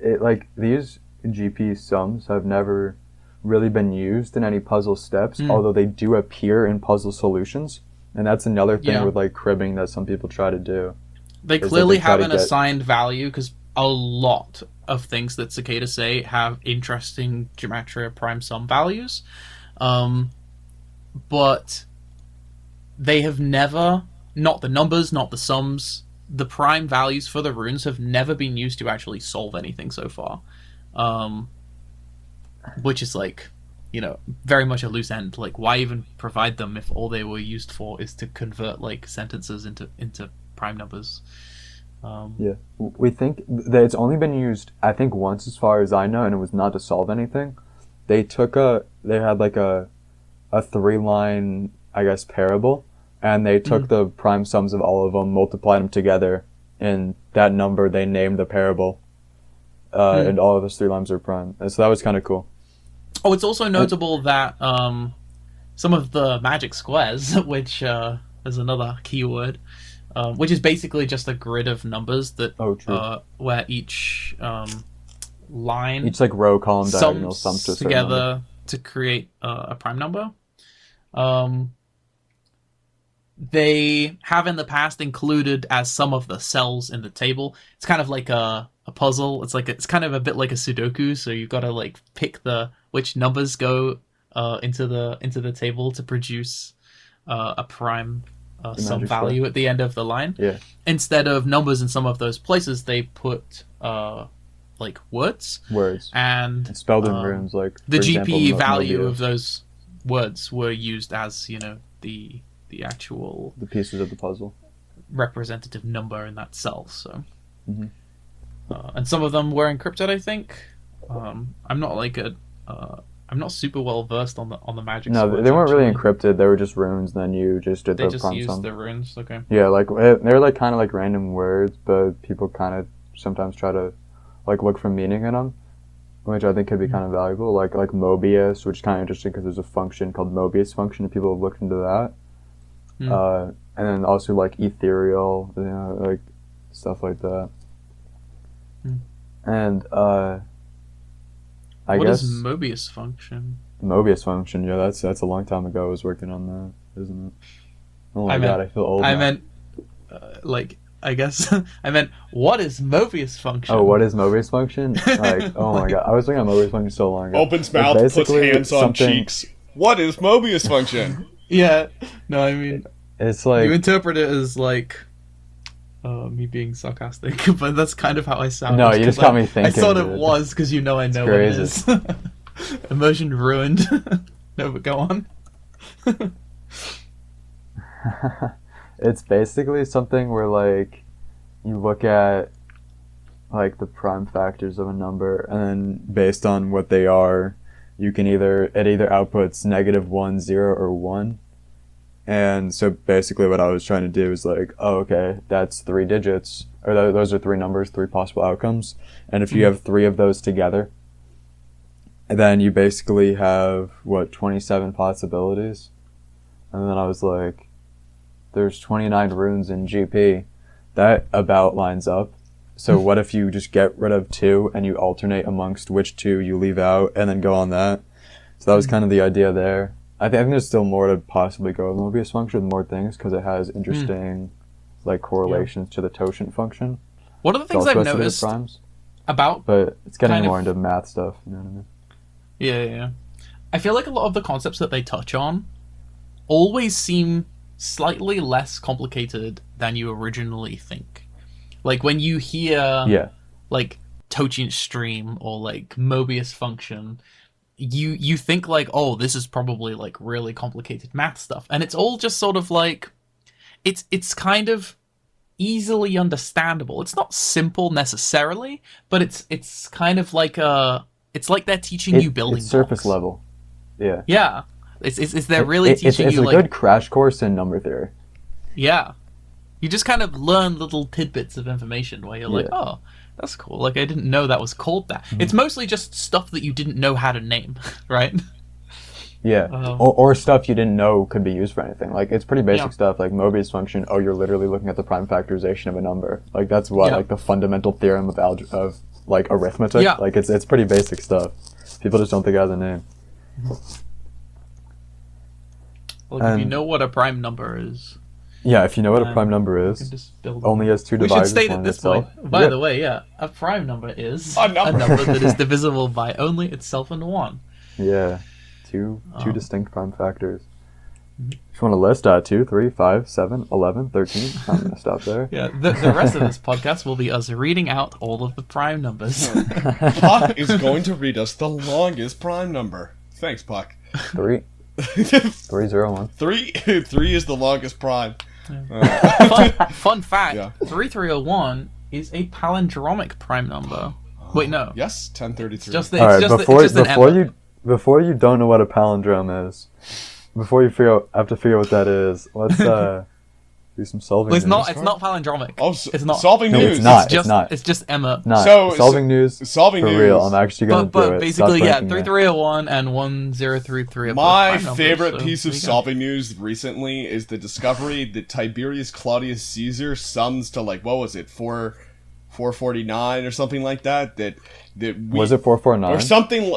Like these GP sums have never really been used in any puzzle steps, although they do appear in puzzle solutions, and that's another thing with like cribbing that some people try to do. They clearly have an assigned value because a lot of things that Cicada say have interesting gematria prime sum values, but they have never, not the numbers, not the sums, the prime values for the runes have never been used to actually solve anything so far, which is like, you know, very much a loose end. Like, why even provide them if all they were used for is to convert like sentences into prime numbers? Yeah, we think that it's only been used, I think, once as far as I know, and it was not to solve anything. They had like a 3-line, I guess, parable, and they took the prime sums of all of them, multiplied them together, and that number they named the parable, and all of those 3 lines are prime. And so that was kind of cool. Oh, it's also notable that some of the magic squares, which is another keyword, which is basically just a grid of numbers that where each line, each like row, column, diagonal sums to together to create a prime number. They have in the past included as some of the cells in the table. It's kind of like a puzzle. It's kind of a bit like a Sudoku. So you've got to like pick which numbers go into the table to produce a prime some value at the end of the line. Yeah. Instead of numbers in some of those places, they put like words. And it's spelled in runes. Like the GP value of those words were used as, you know, the actual pieces of the puzzle representative number in that cell. So, and some of them were encrypted, I think. I'm not like I'm not super well versed on the magic. No, they weren't really encrypted. They were just runes. Then you just did they the just prime used sum. the runes. Okay. Yeah, like they're like kind of like random words, but people kind of sometimes try to like look for meaning in them, which I think could be kind of valuable. Like Mobius, which is kind of interesting because there's a function called Mobius function, and people have looked into that. And then also like ethereal, you know, like stuff like that. And I guess. What is Mobius function? Mobius function, yeah, that's a long time ago. I was working on that, isn't it? Oh my god, I feel old. I meant, I guess I meant, what is Mobius function? Oh, what is Mobius function? Like, oh my god, I was looking at Mobius function so long ago. Opens mouth, puts hands on cheeks. What is Mobius function? Yeah, no, I mean, it's like you interpret it as like me being sarcastic, but that's kind of how I sound. No, you just got me thinking. I thought it was because you know I know what it is. Immersion ruined. No, but go on. It's basically something where like you look at like the prime factors of a number, and then based on what they are, you can it either outputs -1, 0, or 1. And so basically what I was trying to do is like, oh, okay, that's 3 digits, or those are 3 numbers, 3 possible outcomes. And if you have 3 of those together, then you basically have, 27 possibilities? And then I was like, there's 29 runes in GP. That about lines up. So what if you just get rid of 2 and you alternate amongst which 2 you leave out and then go on that? So that was kind of the idea there. I think there's still more to possibly go with Mobius function, more things, because it has interesting like correlations to the totient function. One of the things I've noticed about, but it's getting more into math stuff. You know what I mean? Yeah. I feel like a lot of the concepts that they touch on always seem slightly less complicated than you originally think. Like when you hear like totient stream or like Mobius function, you think like, oh, this is probably like really complicated math stuff, and it's all just sort of like it's kind of easily understandable. It's not simple necessarily, but it's kind of like it's like they're teaching you building it's surface blocks. Level. Yeah. It's they're really teaching you it's a like good crash course in number theory. Yeah. You just kind of learn little tidbits of information where you're like, Yeah. oh, that's cool. Like, I didn't know that was called that. It's mostly just stuff that you didn't know how to name, right? Yeah, or stuff you didn't know could be used for anything. Like, it's pretty basic stuff, like Mobius function. Oh, you're literally looking at the prime factorization of a number. Like, that's what like the fundamental theorem of like arithmetic. Yeah. Like, it's pretty basic stuff. People just don't think it has a name. Like, if you know what a prime number is, Yeah, if you know what a prime number you is, can just build only has two We should divisors. state one at in this itself. point, by the way, a prime number is A number. that is divisible by only itself and 1. Yeah, two distinct prime factors. Just want to list 2, 3, 5, 7, 11, 13. I'm going to stop there. Yeah, the rest of this podcast will be us reading out all of the prime numbers. Puck is going to read us the longest prime number. Thanks, Puck. 3, 3, 0, 1. 3 is the longest prime. Fun fact, Yeah. 3301 is a palindromic prime number. Wait, no. Yes, 1033. It's just All right, it's just an before you don't know what a palindrome is, before you have to figure out what that is, let's do some solving. It's news. not palindromic. Oh, it's not. solving No, news. it's not. Just, It's not. It's just Emma. Not. So- solving news. Solving for news. real. I'm actually gonna do But it. basically, Stop yeah, ranking it. 3301 and 1033 are both My prime numbers, favorite so piece of there you go. solving news recently is the discovery that Tiberius Claudius Caesar sums to, like, what was it, 449 or something like that? That we, Was it 449? or something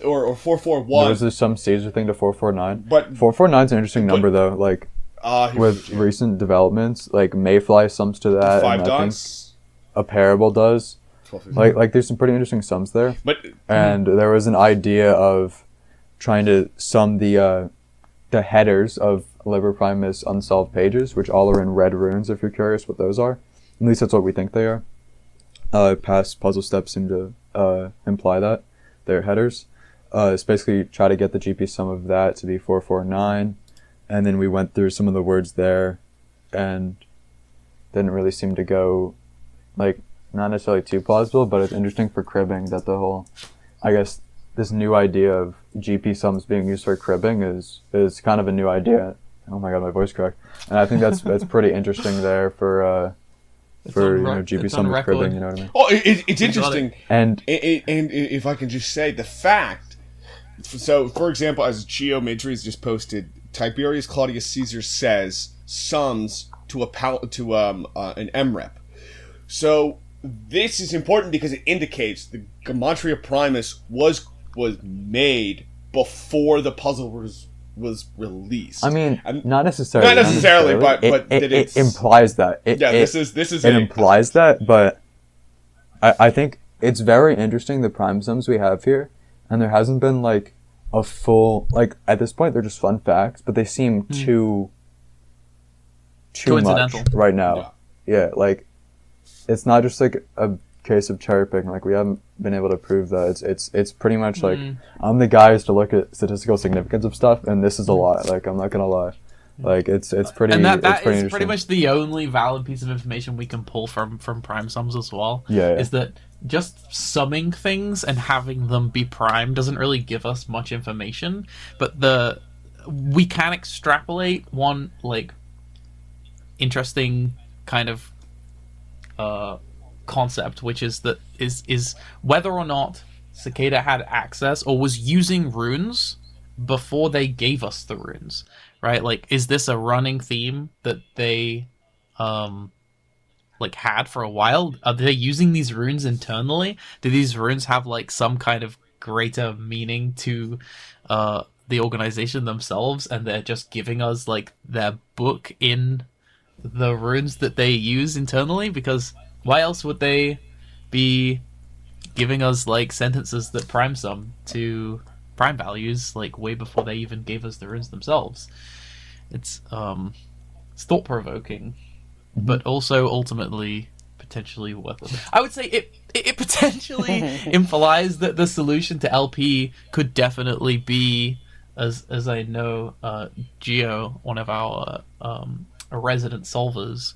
or 441? Was there some Caesar thing to 449? But 449 is an interesting number though. Like here- with recent developments, like Mayfly sums to that, five and I think dots. a parable does. 12, Like there's some pretty interesting sums there. but And there was an idea of trying to sum the headers of Liber Primus unsolved pages, which all are in red runes. If you're curious what those are, at least that's what we think they are. Past puzzle steps seem to imply that they're headers. It's basically try to get the GP sum of that to be 449, and then we went through some of the words there, and didn't really seem to go like not necessarily too plausible, but it's interesting for cribbing that the whole, I guess, this new idea of GP sums being used for cribbing is kind of a new idea. Oh my god, my voice cracked. And I think that's pretty interesting there for GP it's on sum with record. cribbing, you know what I mean? oh, it's interesting. And And if I can just say the fact, so for example, as Geometries just posted, Tiberius Claudius Caesar says sums to an MREP. So this is important because it indicates the Gematria Primus was made before the puzzle was released. I mean, And- not necessarily. Not necessarily, but it, that it it's implies that. this is It a- implies that, but I think it's very interesting the prime sums we have here, and there hasn't been like a full like at this point they're just fun facts, but they seem too much Coincidental. right now. Yeah, like it's not just like a case of cherry picking. Like we haven't been able to prove that. It's pretty much like I'm the guy who's to look at statistical significance of stuff, and this is a lot. Like I'm not gonna lie. Like it's pretty. And that it's pretty is pretty interesting. much the only valid piece of information we can pull from prime sums as well. Yeah. Is that just summing things and having them be prime doesn't really give us much information, but we can extrapolate one like interesting kind of concept, which is that is whether or not Cicada had access or was using runes before they gave us the runes, right? Like, is this a running theme that they like had for a while? Are they using these runes internally? Do these runes have like some kind of greater meaning to the organization themselves, and they're just giving us like their book in the runes that they use internally? Because why else would they be giving us like sentences that prime sum to prime values like way before they even gave us the runes themselves? It's thought provoking, but also ultimately potentially worthless. I would say it potentially implies that the solution to LP could definitely be, as I know, Geo, one of our resident solvers,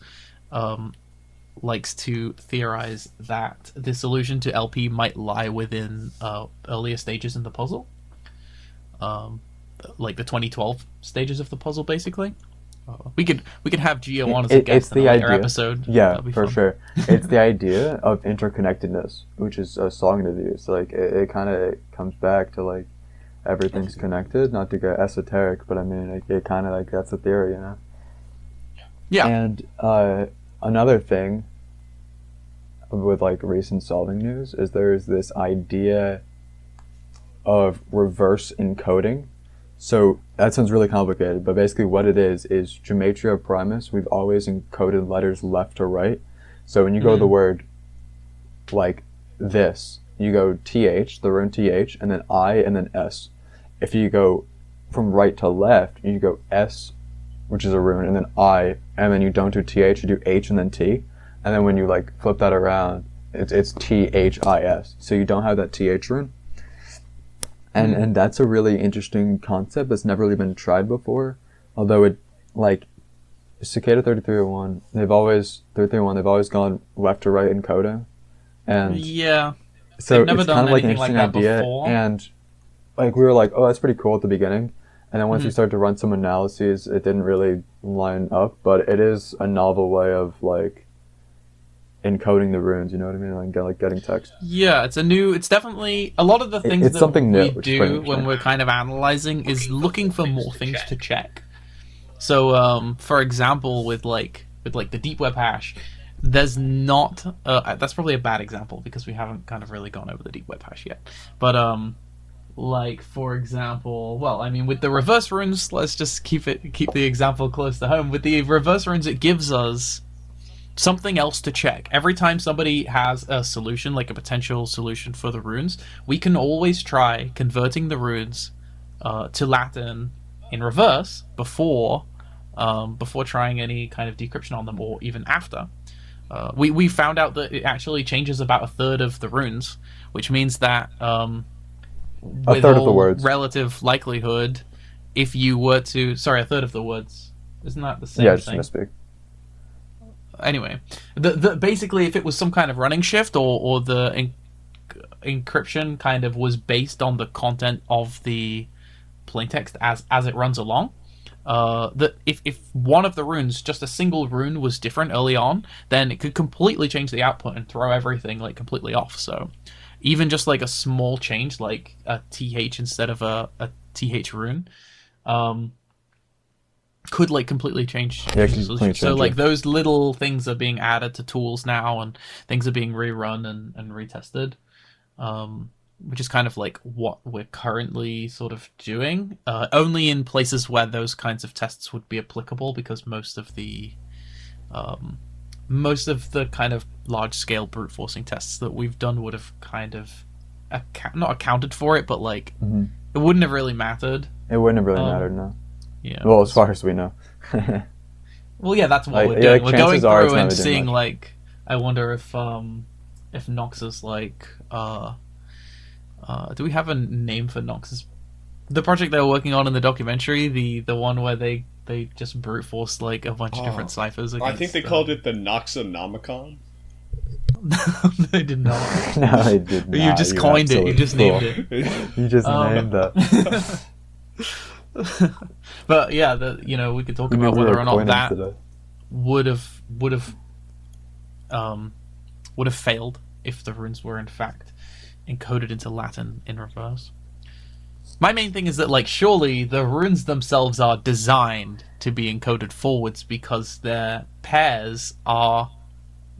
likes to theorize that the solution to LP might lie within earlier stages in the puzzle, like the 2012 stages of the puzzle, basically. We could have Gio on as a guest in a later episode. Yeah, That'd be for fun. sure. It's the idea of interconnectedness, which is a song review. So like it kind of comes back to like everything's connected. Not to get esoteric, but I mean it kind of like that's a theory, you know. Yeah. And another thing with like recent solving news is there's this idea of reverse encoding. So that sounds really complicated, but basically what it is gematria primus. We've always encoded letters left to right. So when you go to the word like this, you go th, the rune th, and then I, and then s. If you go from right to left, you go s, which is a rune, and then I, and then you don't do th, you do h and then t. And then when you like flip that around, it's this. So you don't have that th rune. And that's a really interesting concept that's never really been tried before. Although it, like, Cicada 3301, they've always gone left to right in coda. And yeah. so never it's done kind of like an anything interesting like that idea. before. And like we were like, oh, that's pretty cool at the beginning. And then once we started to run some analyses, it didn't really line up. But it is a novel way of like encoding the runes, you know what I mean? Like getting text. Yeah, it's definitely a lot of the things It's that something new, we which is pretty do when interesting. we're kind of analyzing is looking for more things to check. So, for example, with the deep web hash, there's not that's probably a bad example because we haven't kind of really gone over the deep web hash yet. But like for example, well, I mean with the reverse runes, let's just keep the example close to home. With the reverse runes, it gives us something else to check. Every time somebody has a solution, like a potential solution for the runes, we can always try converting the runes to Latin in reverse before trying any kind of decryption on them, or even after. We found out that it actually changes about a third of the runes, which means that with third of the words. relative likelihood, if you were to a third of the words, isn't that the same Yeah, just thing? misspeak. Anyway, the basically, if it was some kind of running shift or the encryption kind of was based on the content of the plaintext as it runs along, that if one of the runes, just a single rune, was different early on, then it could completely change the output and throw everything like completely off. So even just like a small change, like a th instead of a th rune, could like completely change the solution. So like those little things are being added to tools now, and things are being rerun and retested, which is kind of like what we're currently sort of doing, only in places where those kinds of tests would be applicable, because most of the kind of large scale brute forcing tests that we've done would have kind of not accounted for it, but like it wouldn't have really mattered. It wouldn't have really mattered, no. Yeah. Well, as far as we know. Well, yeah, that's what Like, we're doing. like, We're going chances are it's through not and really doing seeing much. like, I wonder if Nox is like, do we have a name for Nox's? The project they were working on in the documentary, the one where they just brute forced like a bunch of different ciphers. I think they called it the Noxonomicon. They did not. No, they did not. You just coined it. You just named it. You just named that. But yeah, we could talk about whether or not that today. would have failed if the runes were in fact encoded into Latin in reverse. My main thing is that like surely the runes themselves are designed to be encoded forwards, because their pairs are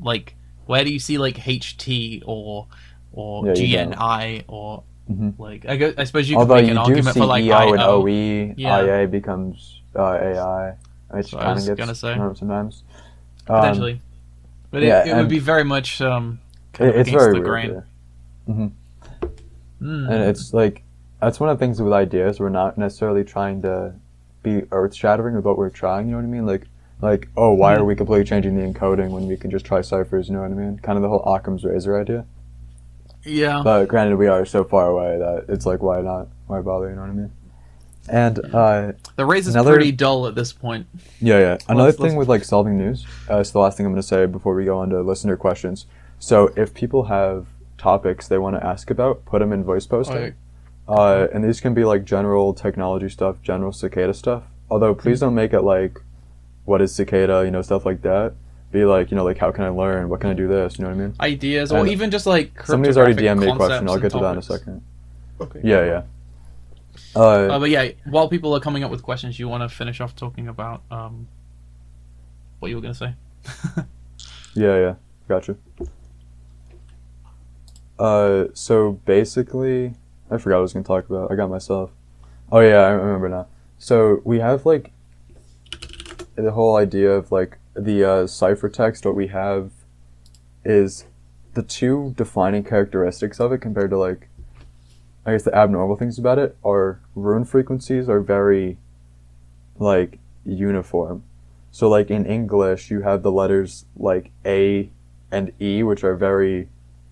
like, where do you see like HT or GNI or like I suppose you could make an argument for like EO and IO. OE, Yeah. IA becomes AI, which So I kind was of gets gonna say. sometimes. Potentially, but yeah, it would and be very much kind of it's against very the weird. grain. And it's like, that's one of the things with ideas. We're not necessarily trying to be earth-shattering with what we're trying. You know what I mean? Like, oh, why are we completely changing the encoding when we can just try ciphers? You know what I mean? Kind of the whole Occam's razor idea. Yeah. But granted, we are so far away that it's like, why not? Why bother? You know what I mean? And the razor's pretty dull at this point. Yeah. Another Let's- thing with like solving news. It's the last thing I'm going to say before we go on to listener questions. So if people have topics they want to ask about, put them in voice posting. And these can be like general technology stuff, general Cicada stuff. Although please don't make it like what is Cicada, you know, stuff like that. Be like, you know, like how can I learn? What can I do this? You know what I mean? Ideas, or And even just like somebody's already cryptographic DM'd me a question. concepts I'll and get to that in a topics. second. Okay. Yeah. But yeah, while people are coming up with questions, you want to finish off talking about what you were gonna say. Yeah, gotcha. So basically, I forgot what I was gonna talk about. I got myself. Oh yeah, I remember now. So we have like the whole idea of like the ciphertext. What we have is the two defining characteristics of it compared to like, I guess the abnormal things about it are rune frequencies are very like uniform. So like in English, you have the letters like A and E, which are very,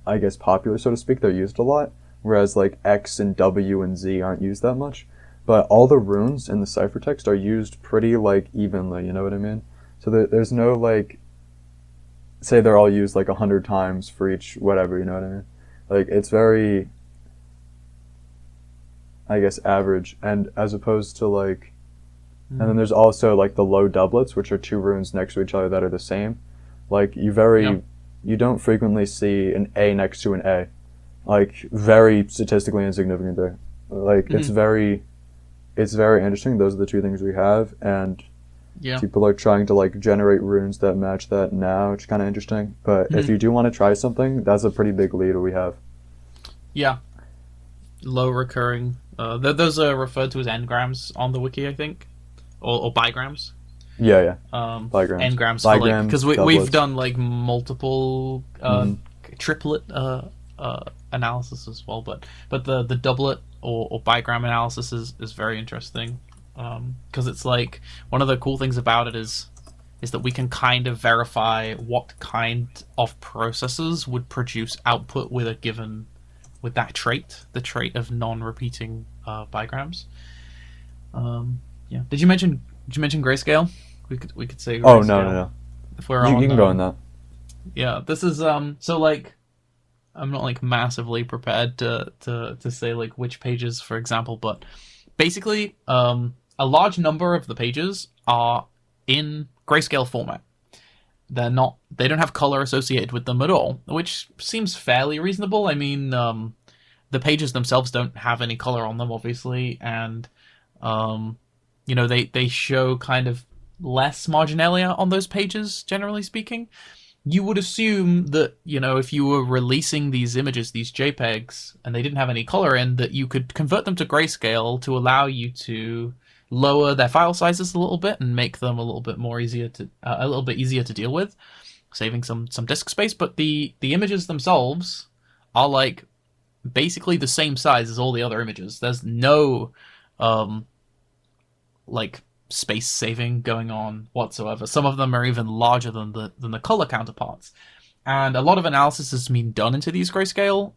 I guess, popular, so to speak. They're used a lot, whereas like X and W and Z aren't used that much. But all the runes in the ciphertext are used pretty like evenly, you know what I mean? So there's no like, say they're all used like 100 times for each whatever, you know what I mean? Like it's very, I guess, average, and as opposed to like, and then there's also like the low doublets, which are two runes next to each other that are the same. Like you don't frequently see an A next to an A, like very statistically insignificant there. Like it's very interesting. Those are the two things we have, and people are trying to like generate runes that match that now, which is kind of interesting. But if you do want to try something, that's a pretty big lead we have. Yeah, low recurring. Those are referred to as engrams on the wiki, I think, or bigrams. Yeah. Bigrams. Engrams, because we've done like multiple triplet analysis as well, but the doublet or bigram analysis is very interesting, because it's like one of the cool things about it is that we can kind of verify what kind of processes would produce output with that trait, the trait of non-repeating bigrams. Yeah. Did you mention grayscale? We could say grayscale. Oh no. If we're you can go on that. Yeah, this is so like I'm not like massively prepared to say like which pages, for example, but basically a large number of the pages are in grayscale format. They don't have color associated with them at all, which seems fairly reasonable. I mean, the pages themselves don't have any color on them, obviously, and you know, they show kind of less marginalia on those pages, generally speaking. You would assume that, you know, if you were releasing these images, these JPEGs, and they didn't have any color in, that you could convert them to grayscale to allow you to lower their file sizes a little bit and make them a little bit easier to deal with, saving some disk space. But the images themselves are like basically the same size as all the other images. There's no like space saving going on whatsoever. Some of them are even larger than the color counterparts, and a lot of analysis has been done into these grayscale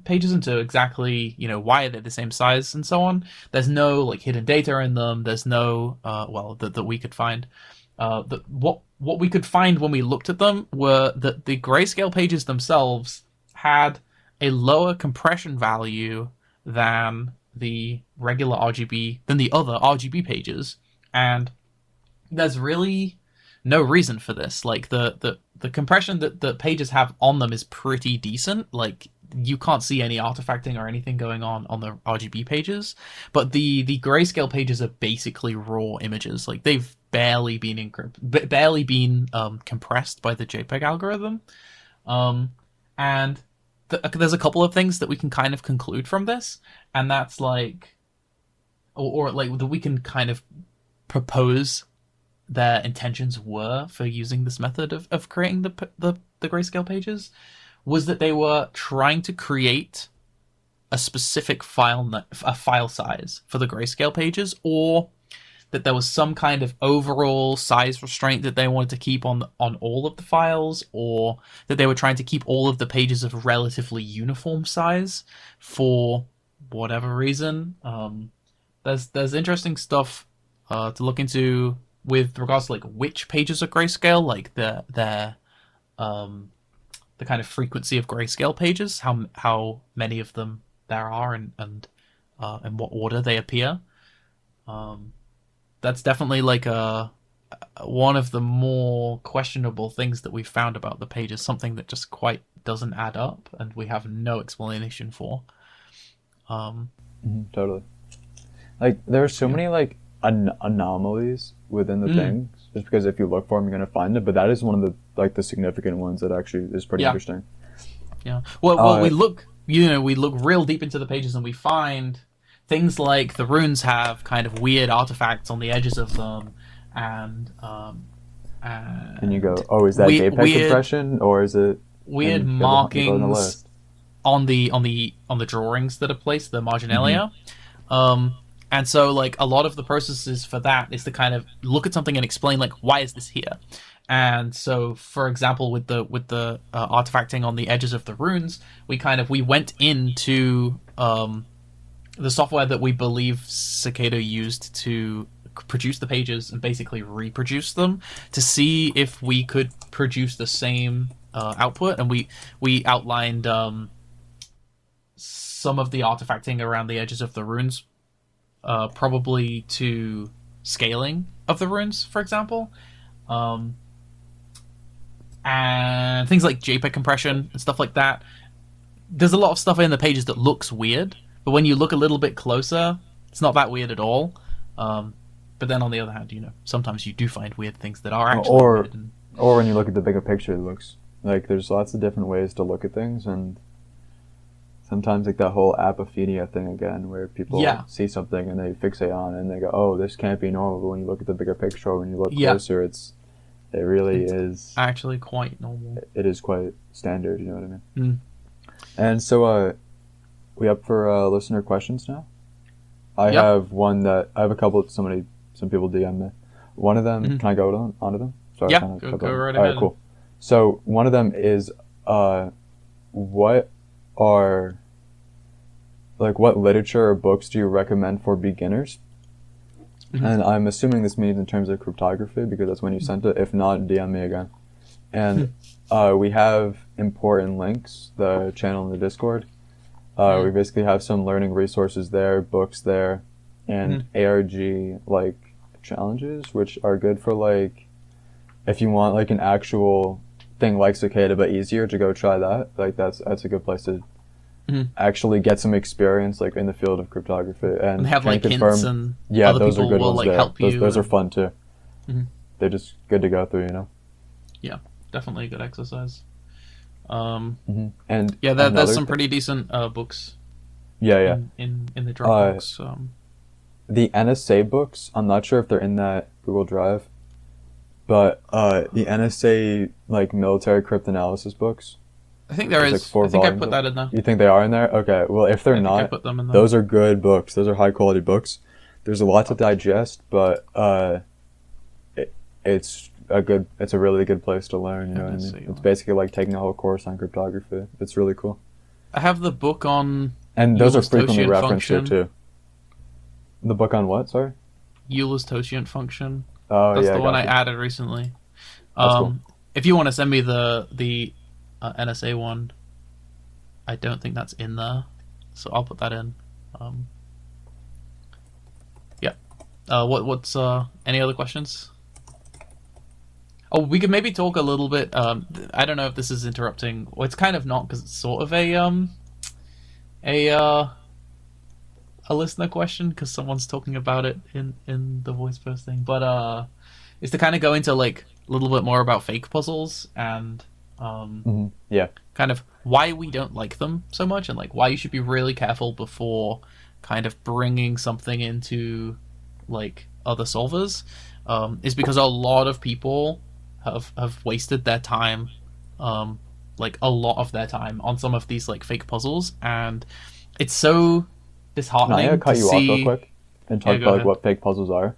pages, into exactly, you know, why they're the same size and so on. There's no like hidden data in them. There's no that we could find. What we could find when we looked at them were that the grayscale pages themselves had a lower compression value than the regular RGB, than the other RGB pages. And there's really no reason for this. Like the compression that the pages have on them is pretty decent. Like you can't see any artifacting or anything going on the RGB pages, but the grayscale pages are basically raw images. Like they've barely been compressed by the JPEG algorithm. And there's a couple of things that we can kind of conclude from this, and that's like, or like that we can kind of propose their intentions were for using this method of creating the grayscale pages, was that they were trying to create a specific file size for the grayscale pages, or that there was some kind of overall size restraint that they wanted to keep on all of the files, or that they were trying to keep all of the pages of relatively uniform size for whatever reason. There's interesting stuff to look into with regards to like which pages are grayscale, like the kind of frequency of grayscale pages, how many of them there are, and in what order they appear. That's definitely like a one of the more questionable things that we found about the page is something that just quite doesn't add up, and we have no explanation for. Totally. Like, there are so many, like, anomalies within the things, just because if you look for them, you're going to find it, but that is one of the, like, the significant ones that actually is pretty interesting. Yeah. Well, we look real deep into the pages, and we find things like the runes have kind of weird artifacts on the edges of them, and you go, oh, is that JPEG weird, compression, or is it weird markings on the drawings that are placed, the marginalia? And so, like, a lot of the processes for that is to kind of look at something and explain, like, why is this here? And so, for example, with the artifacting on the edges of the runes, we went into the software that we believe Cicada used to produce the pages and basically reproduce them to see if we could produce the same output. And we outlined some of the artifacting around the edges of the runes, probably to scaling of the runes, for example. And things like JPEG compression and stuff like that. There's a lot of stuff in the pages that looks weird, but when you look a little bit closer, it's not that weird at all. But then on the other hand, sometimes you do find weird things that are actually weird. Or when you look at the bigger picture, it looks like there's lots of different ways to look at things, and sometimes like that whole apophenia thing again, where people see something and they fixate on it and they go, oh, this can't be normal. But when you look at the bigger picture, or when you look closer, it's actually quite normal. It is quite standard, you know what I mean? And so, we up for listener questions now? I have a couple. Some people DM me. One of them, can I go onto them? So go right ahead. All right, cool. So one of them is, what literature or books do you recommend for beginners? And I'm assuming this means in terms of cryptography, because that's when you sent it. If not, DM me again. And we have important links, the channel in the Discord. We basically have some learning resources there, books there, and ARG like challenges, which are good for like if you want like an actual thing like Cicada but easier to go try that. Like that's a good place to actually get some experience like in the field of cryptography and have like hints and other those people are good will ones like there. help you. Those are fun too. They're just good to go through, Yeah, definitely a good exercise. And yeah, there's some pretty decent books. In the Dropbox. The NSA books, I'm not sure if they're in that Google Drive, but the NSA like military cryptanalysis books. I think there is. Like 4 volumes. I think I put that in there. You think they are in there? Okay. Well, if they're not, I put them in there. Those are good books. Those are high quality books. There's a lot to digest, but it's a really good place to learn. You know what I mean? It's basically like taking a whole course on cryptography. It's really cool. I have the book on. And those are frequently referenced here too. The book on what? Sorry. Euler's totient function. Oh, that's yeah. That's the one I added recently. Cool. If you want to send me the NSA one, I don't think that's in there, so I'll put that in. What's any other questions? Oh, we could maybe talk a little bit. I don't know if this is interrupting. Well, it's kind of not, because it's sort of a listener question, because someone's talking about it in the voice post thing. But is to kind of go into like a little bit more about fake puzzles and kind of why we don't like them so much, and like why you should be really careful before kind of bringing something into like other solvers. Is because a lot of people have wasted their time, like a lot of their time on some of these like fake puzzles, and it's so disheartening. Can I cut you off real quick and talk about ahead. what fake puzzles are?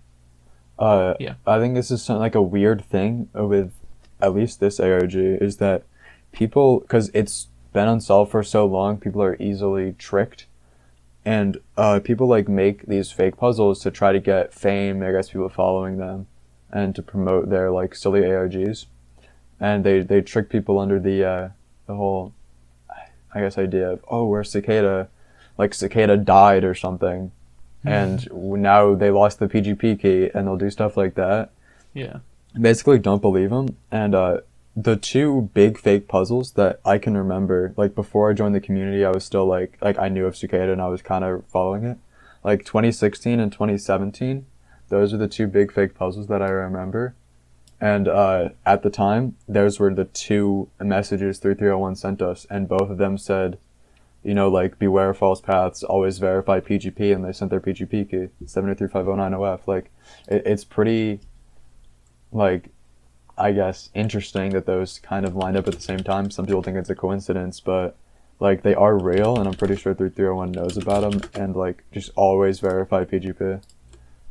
I think this is something like a weird thing with at least this ARG, is that people, because it's been unsolved for so long, people are easily tricked, and people like make these fake puzzles to try to get fame, I guess people following them, and to promote their like silly ARGs, and they trick people under the whole, I guess, idea of, oh, we're Cicada, like Cicada died or something, and now they lost the PGP key, and they'll do stuff like that. Yeah. Basically don't believe them. And the two big fake puzzles that I can remember, like before I joined the community, I was still like I knew of Cicada and I was kind of following it. Like 2016 and 2017, those are the two big fake puzzles that I remember. And at the time, those were the two messages 3301 sent us, and both of them said, you know, like, beware false paths, always verify PGP, and they sent their PGP key, 7835090F. Like, it's pretty, like, I guess, interesting that those kind of lined up at the same time. Some people think it's a coincidence, but, like, they are real, and I'm pretty sure 3301 knows about them, and, like, just always verify PGP.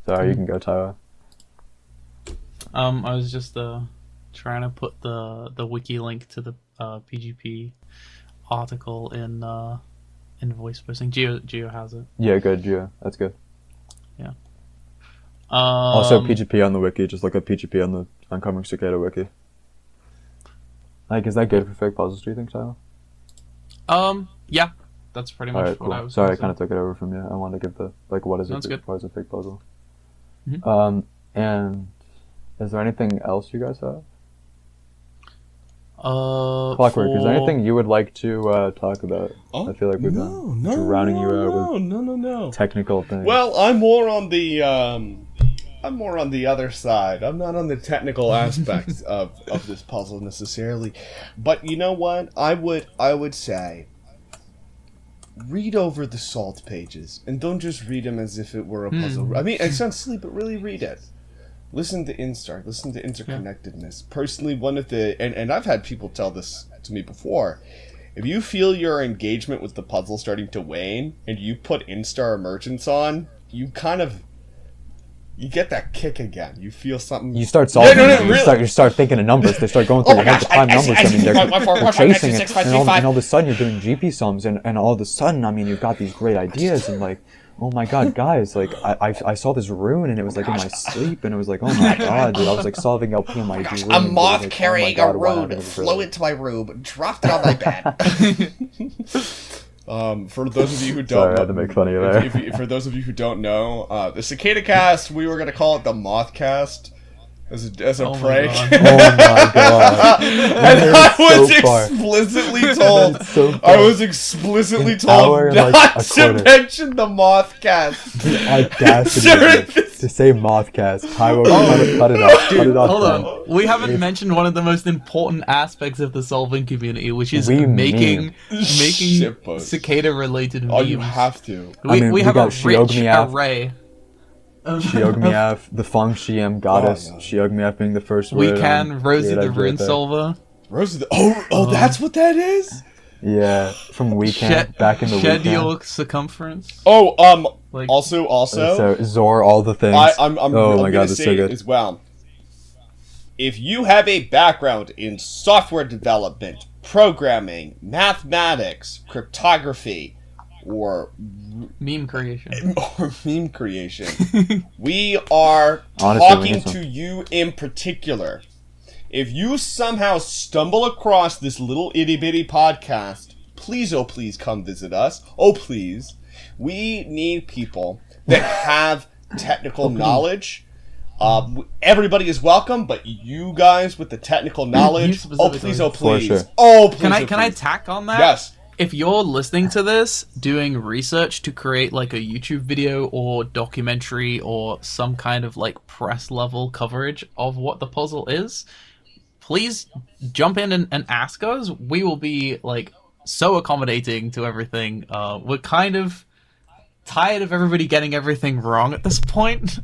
Sorry, you can go, Tyler. I was just trying to put the wiki link to the PGP article in voice posting. Geo has it. Yeah, good, Gio. That's good. Yeah. Also, PGP on the wiki. Just look at PGP on the Uncovering Cicada wiki. Like, is that good for fake puzzles, do you think, Tyler? Yeah. That's pretty much Alright, what cool. I was Sorry, I gonna kind of took it over from you. I wanted to give the, like, what is Sounds it? good. What is a fake puzzle? Mhm. And is there anything else you guys have? Clockwork, is there anything you would like to talk about? Oh, I feel like we've been drowning you out with no. technical things. Well, I'm more on the other side. I'm not on the technical aspects of this puzzle necessarily. But you know what? I would say read over the salt pages and don't just read them as if it were a puzzle. I mean, it sounds silly, but really read it. Listen to Instar. Listen to interconnectedness. Yeah. Personally, one of the... And I've had people tell this to me before. If you feel your engagement with the puzzle starting to wane, and you put Instar Emergence on, you kind of... You get that kick again. You feel something... You start solving really. You start thinking of numbers. They start going through your head. The prime numbers. I mean, they're chasing it. And all of a sudden, you're doing GP sums. And all of a sudden, I mean, you've got these great ideas. And, like... Oh my god, guys, like, I saw this rune and it was like in my sleep and it was like, oh my god, dude, I was like solving LP in my dream. A moth carrying a rune flew into my room, dropped it on my bed. For those of you who don't know, I had to make fun of you there. For those of you who don't know, the CicadaCast, we were going to call it the Mothcast. As a prank. Oh my god. And I was explicitly told I was explicitly told not to mention the Mothcast. The audacity to say Mothcast. Cut it off. Dude, hold on. We haven't mentioned one of the most important aspects of the solving community, which is making cicada related memes. Oh, you have to. We have a rich array. Shiogmiaf, the Feng Shiem goddess, Shiogmiaf being the first word. We can, Rosie the Rune Solver. Rosie the... that's what that is? Yeah, from Weekend, back in the Weekend. Schedule circumference. Oh, also... So, Zor, all the things. I'm my god, that's say so good. As well. If you have a background in software development, programming, mathematics, cryptography, or meme creation. We are talking to you in particular. If you somehow stumble across this little itty-bitty podcast, please, oh please, come visit us. Oh please. We need people that have technical knowledge. Everybody is welcome, but you guys with the technical knowledge, oh please, oh please. Sure. Oh please. Can I tack on that? Yes. If you're listening to this, doing research to create like a YouTube video or documentary or some kind of like press level coverage of what the puzzle is, please jump in and ask us. We will be like so accommodating to everything. We're kind of tired of everybody getting everything wrong at this point.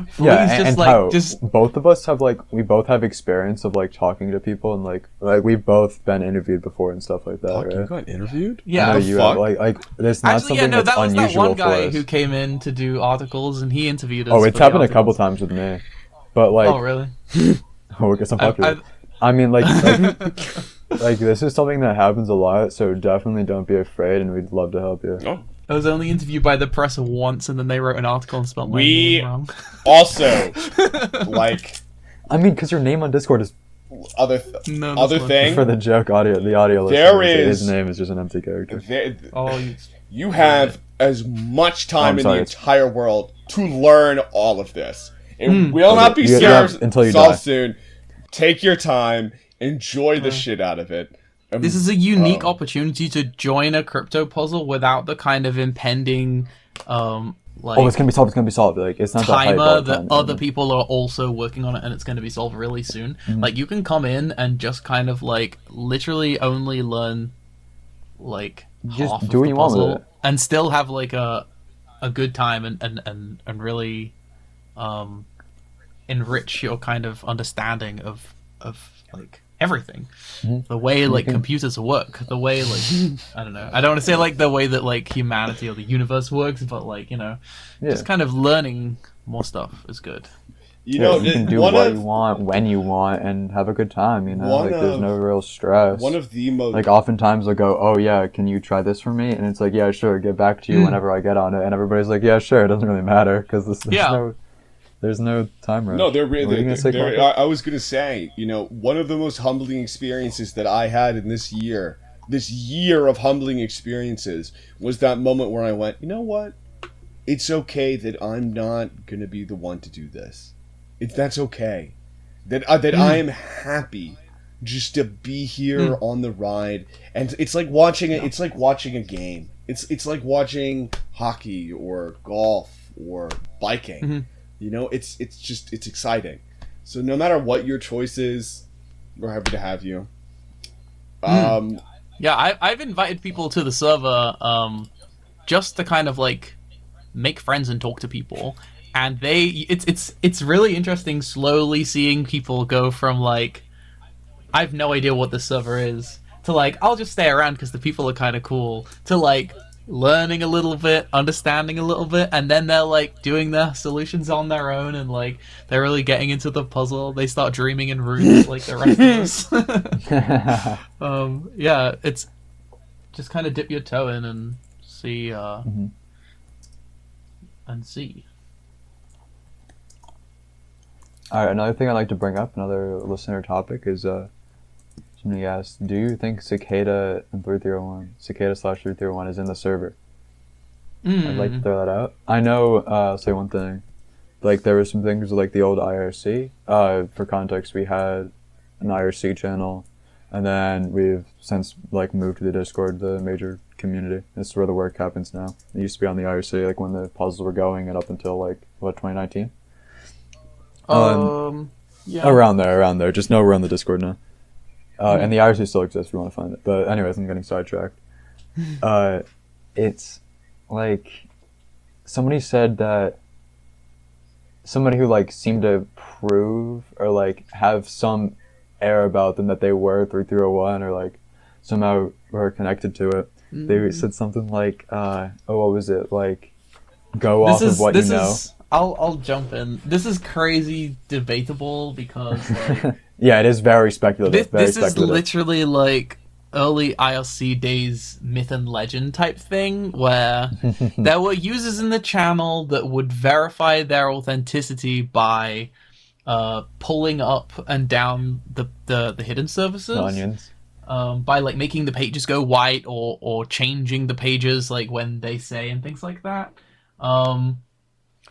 Both of us have we both have experience of like talking to people and like we've both been interviewed before and stuff like that. You right? got interviewed? Yeah, you have, there's not something that's that was unusual that one guy for us. who came in to do articles and he interviewed us. Oh, it's happened a couple times with me, but like. Oh really? I guess I'm popular. I mean, like this is something that happens a lot, so definitely don't be afraid, and we'd love to help you. Oh. I was only interviewed by the press once, and then they wrote an article and spelled my name wrong. Also, I mean, because your name on Discord is other thing for the joke audio. The audio listeners, his name is just an empty character. You have as much time in the entire world to learn all of this. It will not be Yeah, until you solved die. soon. Take your time. Enjoy the shit out of it. This is a unique opportunity to join a crypto puzzle without the kind of impending, like, Oh, it's gonna be solved. It's gonna be solved. Like, it's not timer that hype all the that time. other people are also working on it, and it's going to be solved really soon. Like, you can come in and just kind of like literally only learn like Just half do of what the you want with puzzle it. and still have like a good time and really enrich your kind of understanding of like everything. The way like computers work, the way like I don't know, I don't want to say like the way that like humanity or the universe works, but like, you know, just kind of learning more stuff is good. You know, you can do what you want when you want and have a good time. You know, like there's no real stress. One of the most like oftentimes they'll go, "Oh yeah, can you try this for me?" And it's like, "Yeah, sure, get back to you whenever I get on it." And everybody's like, "Yeah, sure." It doesn't really matter because there's no time rush. No, I was gonna say, you know, one of the most humbling experiences that I had in this year of humbling experiences, was that moment where I went, you know what? It's okay that I'm not gonna be the one to do this. That's okay. That I am happy just to be here on the ride, and it's like watching it. It's like watching a game. It's like watching hockey or golf or biking. You know, it's exciting. So no matter what your choice is, we're happy to have you. Yeah, I've invited people to the server just to kind of like make friends and talk to people, and it's really interesting slowly seeing people go from like, I have no idea what the server is, to like, I'll just stay around because the people are kind of cool, to like learning a little bit, understanding a little bit, and then they're like doing their solutions on their own, and like they're really getting into the puzzle. They start dreaming in runes like the rest of us. Yeah, it's just kind of dip your toe in and see and see. All right, another thing I'd like to bring up, another listener topic, is somebody asked, do you think Cicada and 301, Cicada/301 is in the server? I'd like to throw that out. I know, I'll say one thing. Like, there were some things with, like, the old IRC. For context, we had an IRC channel, and then we've since, like, moved to the Discord, the major community. This is where the work happens now. It used to be on the IRC, like, when the puzzles were going, and up until, like, 2019? Yeah. Around there. Just know we're on the Discord now. And the IRC still exists if you want to find it. But anyways, I'm getting sidetracked. It's like somebody said that somebody who like seemed to prove or like have some air about them that they were 3301 or like somehow were connected to it. They said something like, what was it? Like, go off of what you know. I'll jump in. This is crazy debatable because like, yeah, it is very speculative. This is literally like early IRC days myth and legend type thing where there were users in the channel that would verify their authenticity by pulling up and down the hidden services. Onions. By like making the pages go white or changing the pages like when they say and things like that.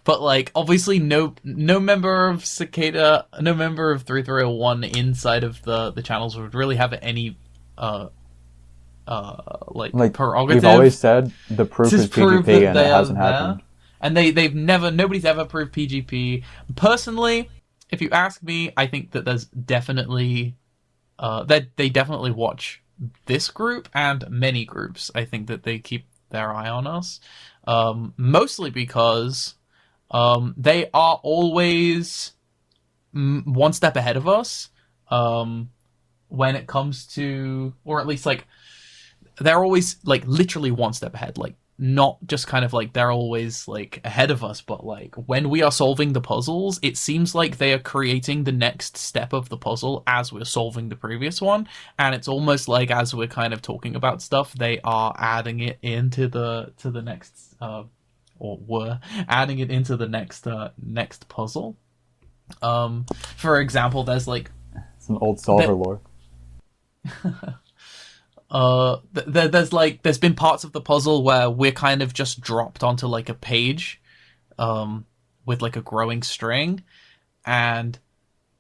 But like obviously no member of Cicada, no member of 3301 inside of the channels would really have any like prerogative. We've always said the proof is prove PGP that and it hasn't happened. And nobody's ever proved PGP. Personally, if you ask me, I think that there's definitely that they definitely watch this group and many groups. I think that they keep their eye on us. Mostly because they are always one step ahead of us when it comes to, or at least like they're always like literally one step ahead, like not just kind of like they're always like ahead of us, but like when we are solving the puzzles, it seems like they are creating the next step of the puzzle as we're solving the previous one, and it's almost like as we're kind of talking about stuff, they are adding it into the next or were adding it into the next puzzle. For example, there's like some old solver lore. There's been parts of the puzzle where we're kind of just dropped onto like a page with like a growing string, and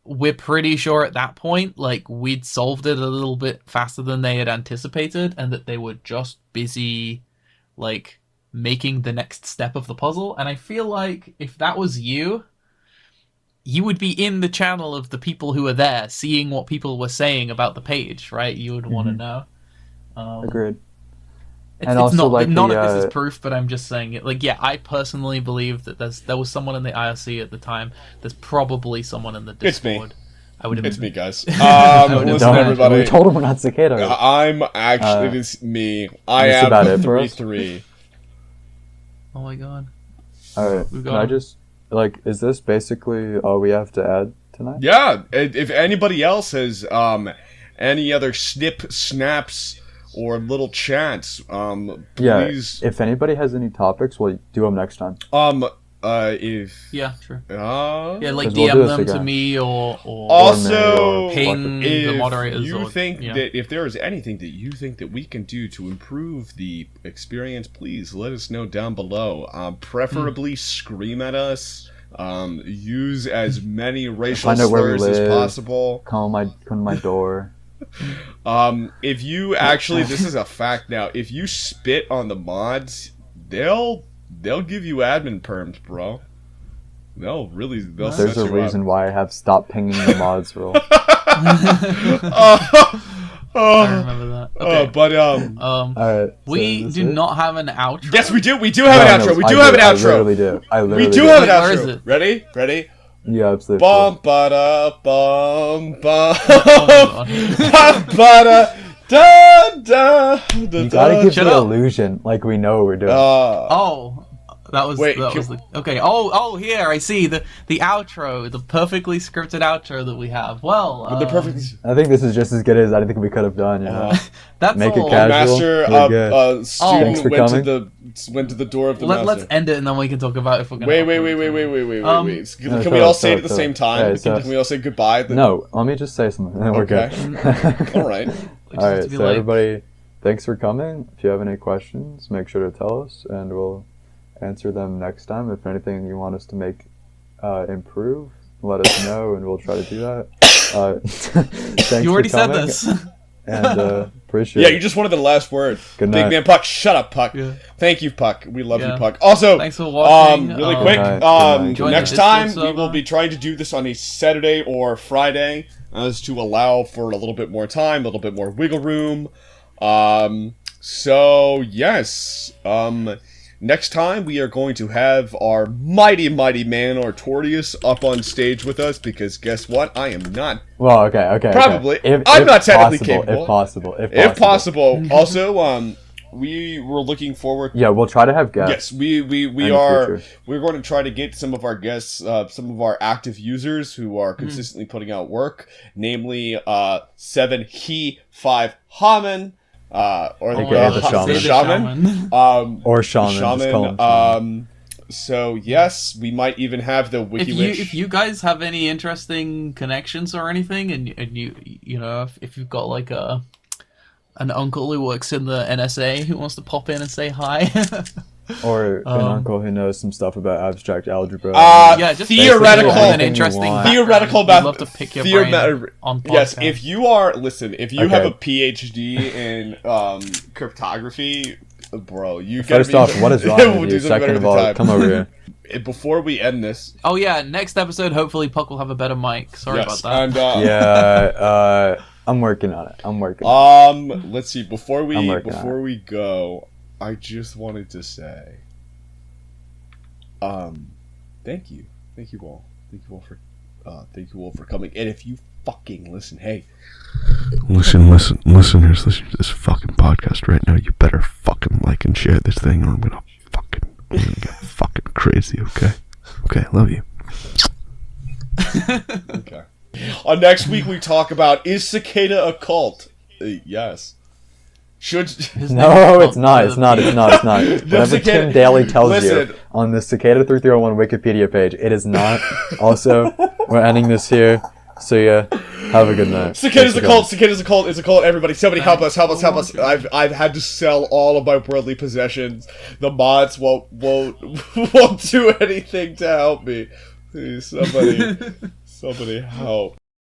we're pretty sure at that point, like, we'd solved it a little bit faster than they had anticipated, and that they were just busy, like, making the next step of the puzzle. And I feel like if that was you, you would be in the channel of the people who are there, seeing what people were saying about the page, right? You would want to know. Agreed. It's also, not, like, none the, of this is proof, but I'm just saying it. Like, yeah, I personally believe that there was someone in the IRC at the time. There's probably someone in the Discord. It's me, guys. Listen, everybody. We told them we're not Cicada. I'm actually, it is me. I that's about it am for us. 3-3. Oh my god. Alright, can I just, like, is this basically all we have to add tonight? Yeah, if anybody else has any other snaps, or little chats, please. If anybody has any topics, we'll do them next time. Yeah, sure. Yeah, like 'cause we'll DM do this them to again. me or also ping the moderators. You or, think yeah. that if there is anything that you think that we can do to improve the experience, please let us know down below. Preferably scream at us. Use as many racial Find out where we slurs as live. possible. Come to my door. If you actually, this is a fact now. If you spit on the mods, they'll give you admin perms, bro. They'll There's a reason why I have stopped pinging the mods rule. I remember that. Okay. Alright, We do not have an outro. Yes, we do. We do have an outro. We do have an I outro. literally do. We do have an Wait, where is outro. it? Ready? Yeah, absolutely. Bum ba da bum bum Oh ba da da da. You gotta give Shut the up. illusion like we know what we're doing. Oh, that was Wait, okay. Oh, here I see the outro, the perfectly scripted outro that we have. Well, the perfect I think this is just as good as I think we could have done. You know? that's Make all. it casual. master We're good. student Thanks for went to the door of the Let's master. end it and then we can talk about if we're gonna. Wait. No, Can we all say it at the same time? Alright, so- Can we all say goodbye? No, let me just say something. Then we're Okay. good. All right. Alright, so everybody, thanks for coming. If you have any questions, make sure to tell us, and we'll answer them next time. If anything you want us to make improve, let us know, and we'll try to do that. Thanks You already for said coming, this. and appreciate Yeah, it. you just wanted the last word. Good Big night. man Puck, shut up, Puck. Yeah. Thank you, Puck. We love Yeah. you, Puck. Also, Thanks for watching. really quick, Good night. Join the next Discord time we server. will be trying to do this on a Saturday or Friday, as to allow for a little bit more time, a little bit more wiggle room. So yes, next time we are going to have our mighty man Artorius up on stage with us, because guess what? I am not. Well, okay. Probably. If I'm not technically possible, capable. If possible. If possible. Also, we were looking forward. Yeah, we'll try to have guests. Yes, we in the are. future. We're going to try to get some of our guests, some of our active users who are consistently putting out work, namely 7 He 5 Haman, or AKA the Say shaman. or Shaman. Just call him Shaman. So yes, we might even have the Wiki Witch. If you guys have any interesting connections or anything, and you know if you've got like an uncle who works in the NSA who wants to pop in and say hi. Or an uncle who knows some stuff about abstract algebra. Yeah, just theoretical. basically an interesting Anything you want. background. Theoretical We'd math- love to pick your theor- brain on podcast. Yes, if you are if you have Okay. a PhD in cryptography, bro, you First gotta be, off, what is wrong we'll with do you? something Second better of with all, time. come over here. Before we end this, Oh yeah, next episode hopefully Puck will have a better mic. Sorry yes, about that. and Yeah, I'm working on it. let's see. Before I'm working we go, I just wanted to say, thank you all for coming. And if you fucking listen, hey, listeners, listen to this fucking podcast right now. You better fucking like and share this thing, or I'm gonna get fucking crazy. Okay, love you. Okay. Next week we talk about, is Cicada a cult? Yes. No, it's not. Whatever Tim Daly tells you Listen. on the Cicada 3301 Wikipedia page, it is not. Also, we're ending this here. See ya. Have a good night. Cicada's a Thanks cult. Cicada's a cult. It's a cult. Everybody, somebody help us! Help us! Help us! I've had to sell all of my worldly possessions. The mods won't do anything to help me. Please, somebody help.